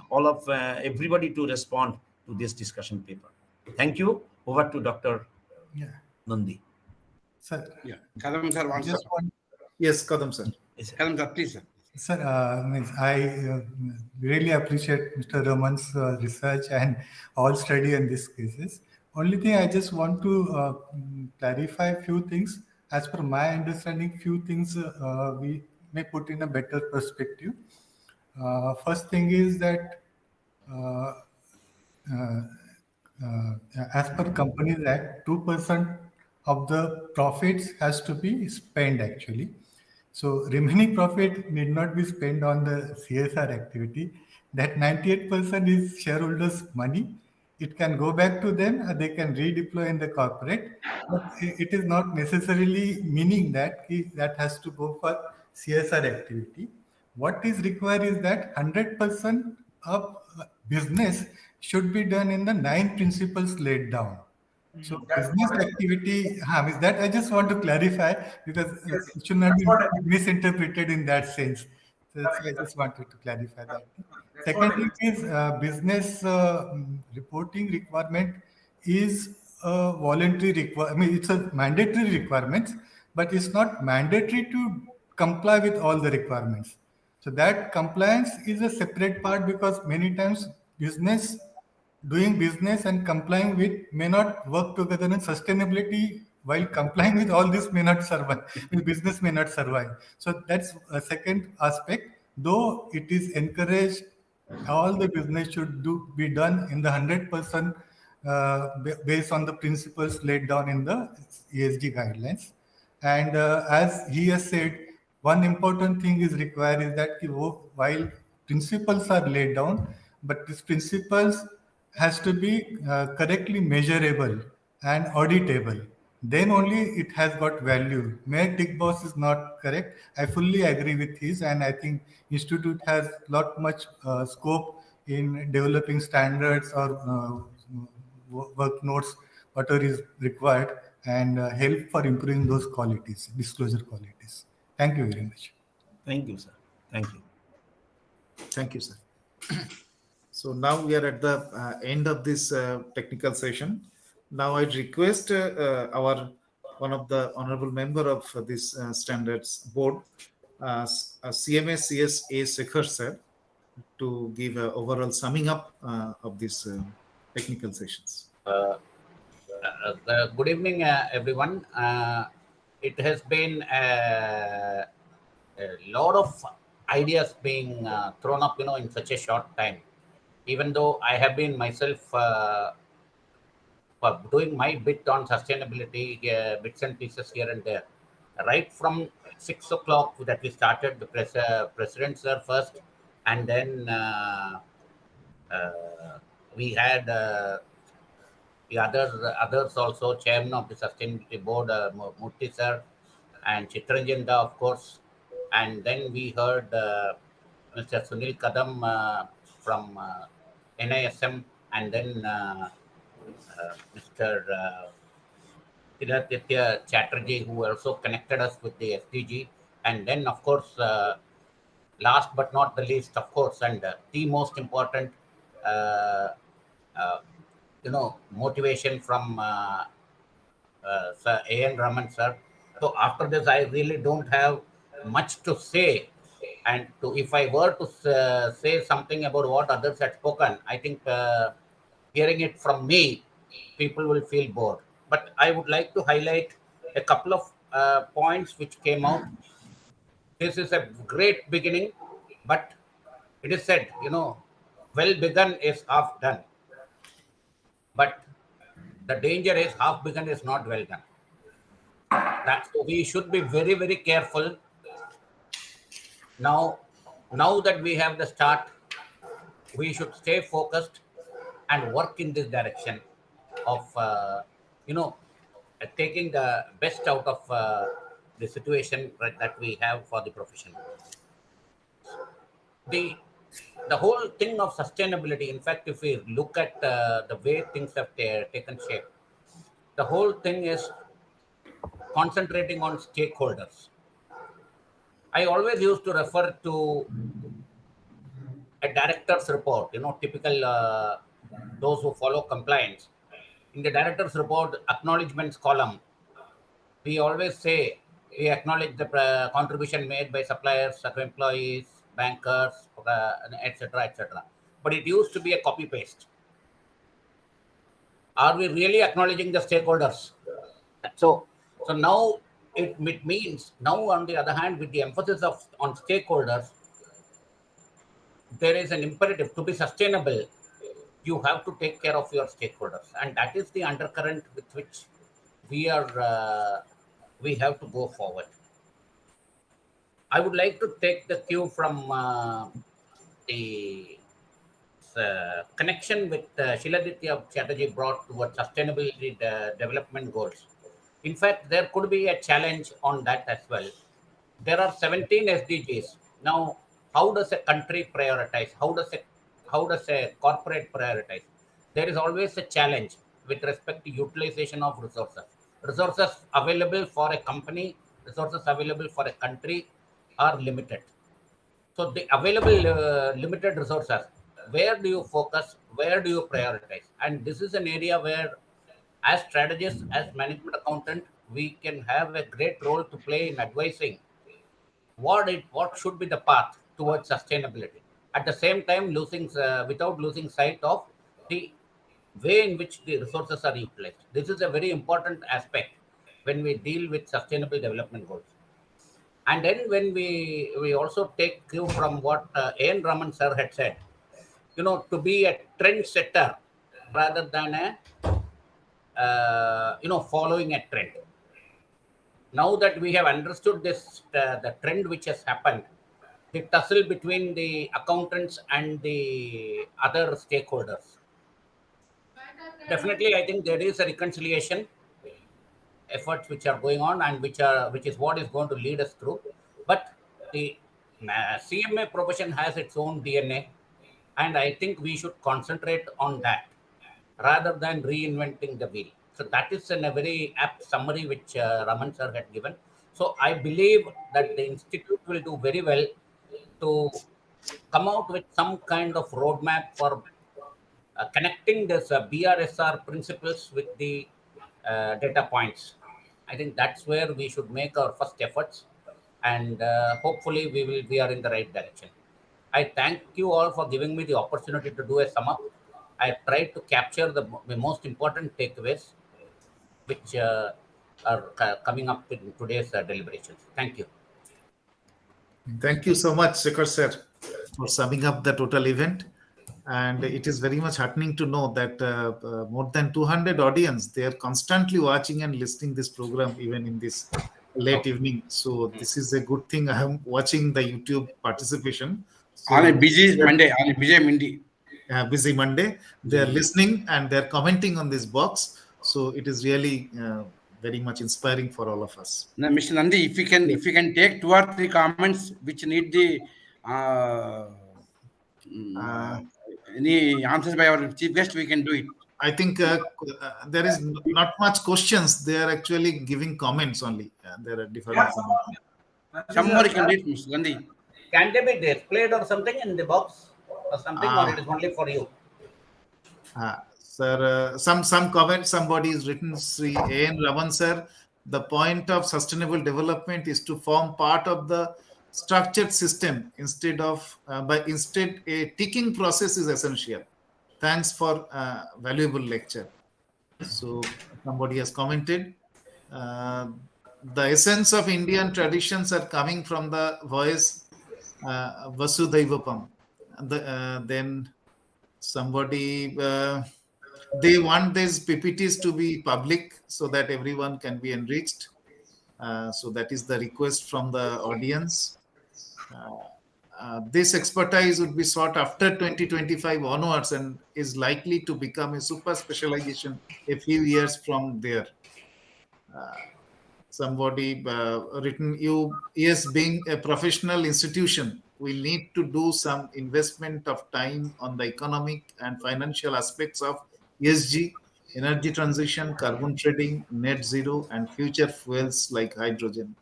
all of everybody to respond to this discussion paper. Thank you. Over to Dr. Nandi.
Sir,
Kadam sir wants to.
Yes, Kadam sir.
Yes, sir.
Kadam sir, please, sir.
Sir, I really appreciate Mr. Raman's research and all study in these cases. Only thing I just want to clarify a few things. As per my understanding, few things we may put in a better perspective. First thing is that as per Companies Act, 2% of the profits has to be spent actually. So remaining profit need not be spent on the CSR activity. That 98% is shareholders' money. It can go back to them, and they can redeploy in the corporate. But it is not necessarily meaning that that has to go for CSR activity. What is required is that 100% of business should be done in the 9 principles laid down. So business activity, that I just want to clarify, because it should not be misinterpreted in that sense. So I just wanted to clarify that. Second thing is business reporting requirement is a voluntary requirement. I mean, it's a mandatory requirement, but it's not mandatory to comply with all the requirements. So that compliance is a separate part, because many times doing business and complying with may not work together, in sustainability while complying with all this may not survive. Business may not survive. So that's a second aspect. Though it is encouraged, all the business should be done in the 100% based on the principles laid down in the ESG guidelines. And as he has said, one important thing is required is that while principles are laid down, but these principles has to be correctly measurable and auditable. Then only it has got value. Mere tick box is not correct. I fully agree with his, and I think institute has lot much scope in developing standards or work notes, whatever is required, and help for improving those qualities, disclosure qualities. Thank you very much.
Thank you, sir. Thank you.
Thank you, sir. So now we are at the end of this technical session. Now I request one of the honorable member of this standards board, CMA CSA Sekhar sir, to give an overall summing up of these technical sessions.
Good evening, everyone. It has been a lot of ideas being thrown up, in such a short time. Even though I have been myself doing my bit on sustainability, bits and pieces here and there, right from 6 o'clock that we started, the president sir first, and then we had the others also, chairman of the sustainability board, Murthy sir, and Chitranjan da, of course, and then we heard Mr. Sunil Kadam from NISM, and then Mr. Tilatitya Chatterjee, who also connected us with the SDG, and then, of course, last but not the least, of course, and the most important, motivation from Sir A.N. Raman sir. So after this, I really don't have much to say. And if I were to say something about what others had spoken, I think hearing it from me, people will feel bored. But I would like to highlight a couple of points which came out. This is a great beginning, but it is said, well begun is half done. But the danger is half begun is not well done. So we should be very, very careful. Now that we have the start, we should stay focused and work in this direction of, taking the best out of the situation that we have for the profession. The whole thing of sustainability, in fact, if we look at the way things have taken shape, the whole thing is concentrating on stakeholders. I always used to refer to a director's report, typical those who follow compliance. In the director's report, acknowledgements column, we always say we acknowledge the contribution made by suppliers, employees, bankers, etc., etc. But it used to be a copy-paste. Are we really acknowledging the stakeholders? So now it means, now on the other hand, with the emphasis on stakeholders, there is an imperative to be sustainable. You have to take care of your stakeholders, and that is the undercurrent with which we have to go forward. I would like to take the cue from the connection with Shiladitya Chatterjee brought towards sustainability development goals. In fact, there could be a challenge on that as well. There are 17 SDGs. Now, how does a country prioritize? How does a corporate prioritize? There is always a challenge with respect to utilization of resources. Resources available for a company, resources available for a country are limited. So the available limited resources, where do you focus? Where do you prioritize? And this is an area where, as strategists, as management accountant, we can have a great role to play in advising what should be the path towards sustainability. At the same time, without losing sight of the way in which the resources are utilized. This is a very important aspect when we deal with sustainable development goals. And then when we also take cue from what A.N. Raman sir had said, to be a trend setter rather than following a trend. Now that we have understood this, the trend which has happened, the tussle between the accountants and the other stakeholders. Definitely, I think there is a reconciliation efforts which are going on and which is what is going to lead us through. But the CMA profession has its own DNA, and I think we should concentrate on that rather than reinventing the wheel. So that is in a very apt summary which Raman sir had given. So I believe that the institute will do very well to come out with some kind of roadmap for connecting this BRSR principles with the data points. I think that's where we should make our first efforts, and hopefully we are in the right direction. I thank you all for giving me the opportunity to do a sum up. I tried to capture the most important takeaways which are coming up in today's deliberations. Thank you.
Thank you so much, Shekhar sir, for summing up the total event. And it is very much heartening to know that more than 200 audience, they are constantly watching and listening this program even in this late evening. So this is a good thing. I am watching the YouTube participation. So
on a busy Monday, on a busy Monday.
Busy Monday. They are listening and they are commenting on this box. So it is really very much inspiring for all of us.
Now, Mr. Nandi, if you can take 2 or 3 comments which need the any answers by our chief guest, we can do it.
I think there is not much questions. They are actually giving comments only. There are different.
Somebody can read, Mr. Nandi.
Can they be displayed or something in the box or something, or it is only for you?
Sir, some comments somebody is written, Sri A.N. Raman sir, the point of sustainable development is to form part of the structured system instead a ticking process is essential. Thanks for valuable lecture. So somebody has commented, the essence of Indian traditions are coming from the voice Vasudhaivapam. Then somebody they want these PPTs to be public so that everyone can be enriched. So that is the request from the audience. This expertise would be sought after 2025 onwards and is likely to become a super specialization a few years from there. Somebody written, yes, being a professional institution, we need to do some investment of time on the economic and financial aspects of ESG, energy transition, carbon trading, net zero, and future fuels like hydrogen.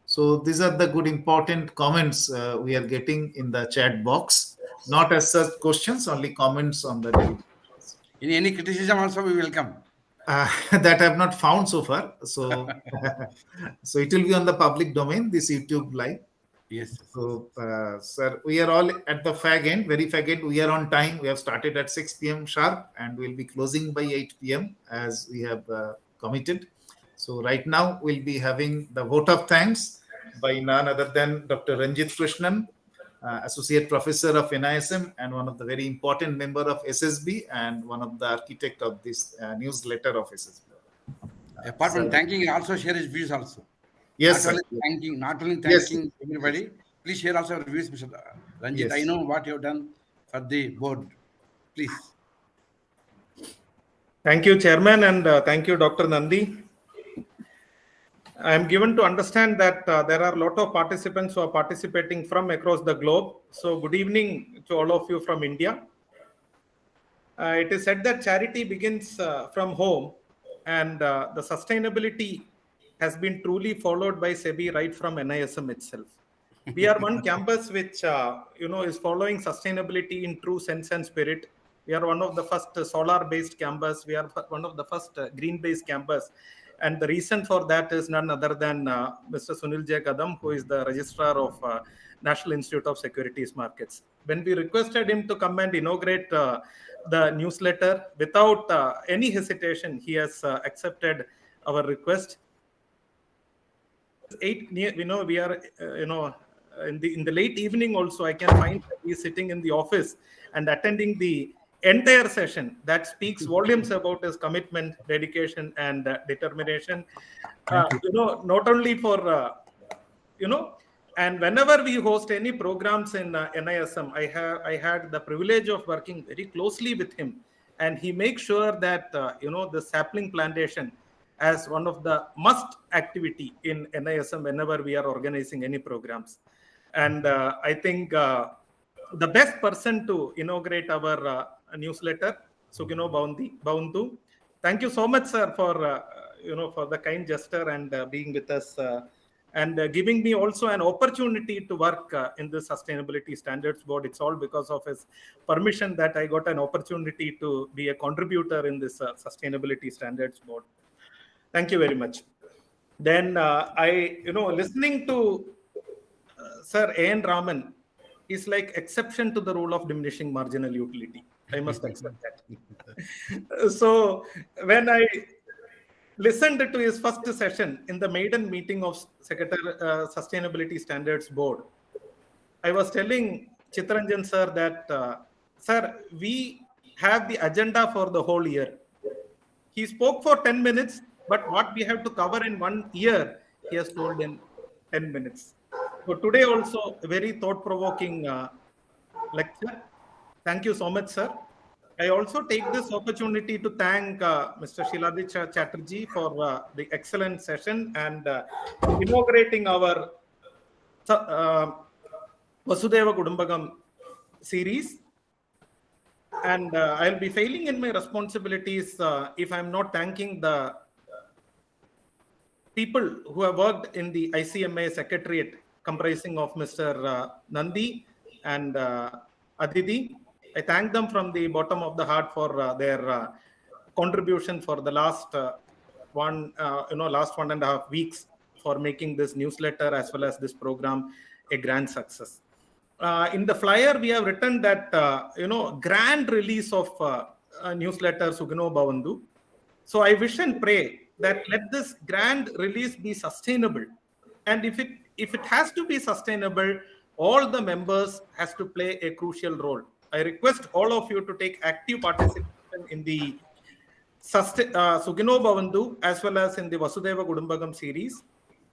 So these are the good important comments we are getting in the chat box. Not as such questions, only comments on the day.
In any criticism also we welcome.
That I have not found so far. So, so it will be on the public domain, this YouTube live.
Yes.
So, sir, we are all at the fag end, very fag end. We are on time. We have started at 6 p.m. sharp and we'll be closing by 8 p.m. as we have committed. So right now we'll be having the vote of thanks by none other than Dr. Ranjit Krishnan, Associate Professor of NISM and one of the very important member of SSB and one of the architect of this newsletter of SSB.
Apart from thanking, also share his views also.
Yes,
not only thanking everybody, please share also your views, Mr. Ranjit.
Yes.
I know what you have done for the board. Please.
Thank you, Chairman, and thank you, Dr. Nandi. I am given to understand that there are a lot of participants who are participating from across the globe. So good evening to all of you from India. It is said that charity begins from home, and the sustainability has been truly followed by SEBI right from NISM itself. We are one campus which is following sustainability in true sense and spirit. We are one of the first solar-based campus. We are one of the first green-based campus. And the reason for that is none other than Mr. Sunil J. Kadam, who is the registrar of National Institute of Securities Markets. When we requested him to come and inaugurate the newsletter, without any hesitation, he has accepted our request. We are, in the late evening also, I can find that he is sitting in the office and attending the entire session. That speaks volumes about his commitment, dedication, and determination. Not only for and whenever we host any programs in NISM, I had the privilege of working very closely with him, and he makes sure that the sapling plantation as one of the must activity in NISM whenever we are organizing any programs. And I think the best person to inaugurate our newsletter, Sugino Baundu. Thank you so much, sir, for for the kind gesture and being with us and giving me also an opportunity to work in the Sustainability Standards Board. It's all because of his permission that I got an opportunity to be a contributor in this Sustainability Standards Board. Thank you very much. Then listening to Sir A.N. Raman is like exception to the rule of diminishing marginal utility. I must accept that. So when I listened to his first session in the maiden meeting of Sustainability Standards Board, I was telling Chittaranjan sir that, sir, we have the agenda for the whole year. He spoke for 10 minutes, but what we have to cover in 1 year, he has told in 10 minutes. So today also a very thought-provoking lecture. Thank you so much, sir. I also take this opportunity to thank Mr. Shiladitya Chatterjee for the excellent session and inaugurating our Vasudeva Kudumbakam series. And I'll be failing in my responsibilities if I'm not thanking the people who have worked in the ICMA Secretariat, comprising of Mr. Nandi and Aditi. I thank them from the bottom of the heart for their contribution for the last 1.5 weeks for making this newsletter as well as this program a grand success. In the flyer, we have written that grand release of newsletter Sugino Bavandu. So I wish and pray that let this grand release be sustainable, and if it has to be sustainable, all the members has to play a crucial role. I request all of you to take active participation in the Sugino Bavandu as well as in the Vasudeva Kudumbakam series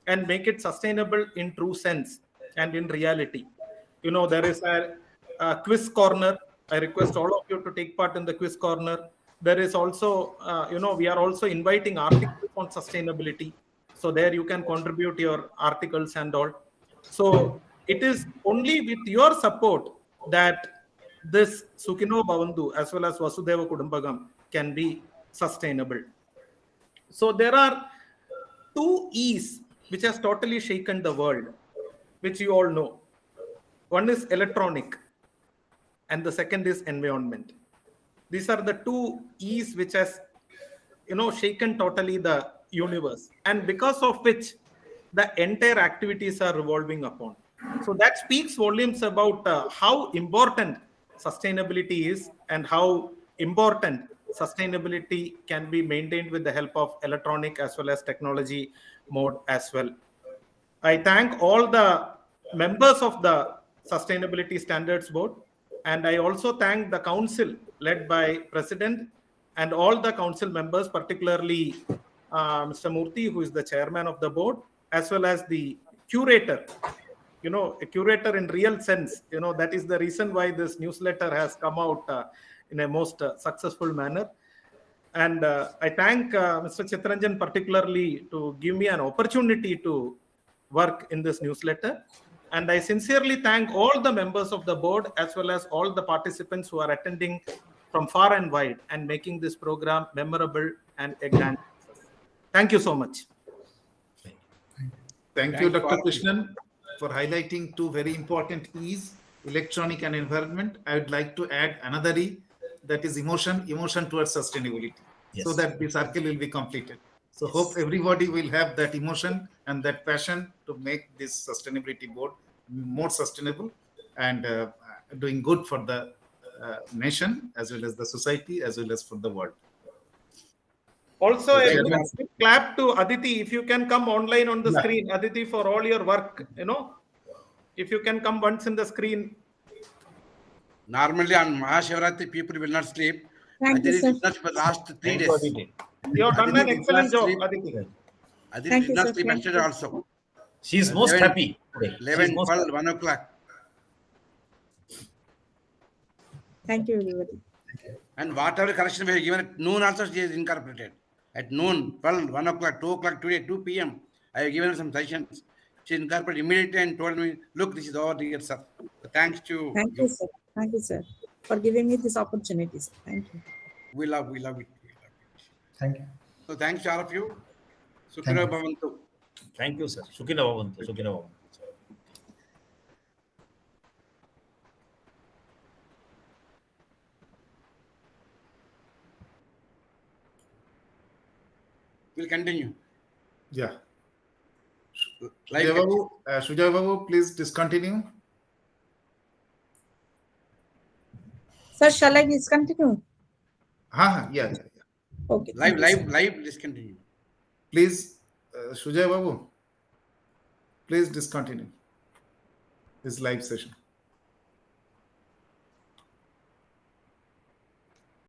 and make it sustainable in true sense and in reality. There is a quiz corner. I request all of you to take part in the quiz corner. There is also, we are also inviting articles on sustainability. So there you can contribute your articles and all. So it is only with your support that this Sugino Bavandu as well as Vasudeva Kudumbakam can be sustainable. So there are 2 E's which has totally shaken the world, which you all know. One is electronic and the second is environment. These are the 2 E's which has shaken totally the universe, and because of which the entire activities are revolving upon. So that speaks volumes about how important sustainability is and how important sustainability can be maintained with the help of electronic as well as technology mode as well. I thank all the members of the Sustainability Standards Board, and I also thank the council led by President and all the council members, particularly Mr. Murthy, who is the chairman of the board, as well as the curator. A curator in real sense. That is the reason why this newsletter has come out in a most successful manner. And I thank Mr. Chittaranjan particularly to give me an opportunity to work in this newsletter. And I sincerely thank all the members of the board as well as all the participants who are attending from far and wide and making this program memorable and a grand success. Thank you so much.
Thank you, Dr. Krishnan, for highlighting 2 very important E's, electronic and environment. I would like to add another E, that is emotion towards sustainability, so that the circle will be completed. So hope everybody will have that emotion and that passion to make this sustainability board more sustainable and doing good for the nation as well as the society as well as for the world.
Also, a quick clap to Aditi. If you can come online on the screen, Aditi, for all your work, if you can come once in the screen.
Normally on Mahashivratri, people will not sleep.
Thank you,
Aditi
sir.
did not for the last 3
Thank you,
days.
Aditi.
You have done
Aditi
an
did
excellent
not
job,
sleep.
Aditi.
Aditi
Thank
did
you,
not
sir.
sleep
Thank
yesterday
you.
also.
She is most
11,
happy today. She is
11,
most
12,
happy.
1 o'clock.
Thank you, everybody.
And whatever correction we have given at noon also she is incorporated. At noon, 12, 1 o'clock, 2 o'clock today, 2 p.m. I have given her some suggestions. She incorporated immediately and told me, look, this is over dear sir. So thanks to
Thank you, sir. Thank you, sir, for giving me this opportunity, sir. Thank you.
We love it.
Thank you.
So thanks to all of you.
Thank
Sukhina
you.
Bhavantu.
Thank you, sir. Sukhina Bhavantu. Sukhina Bhavantu.
We'll continue.
Yeah.
Live
Sujay Babu, please discontinue.
Sir, shall I discontinue?
Yeah.
Okay. thank you, sir.
live, discontinue.
Please, Sujay Babu, please discontinue this live session.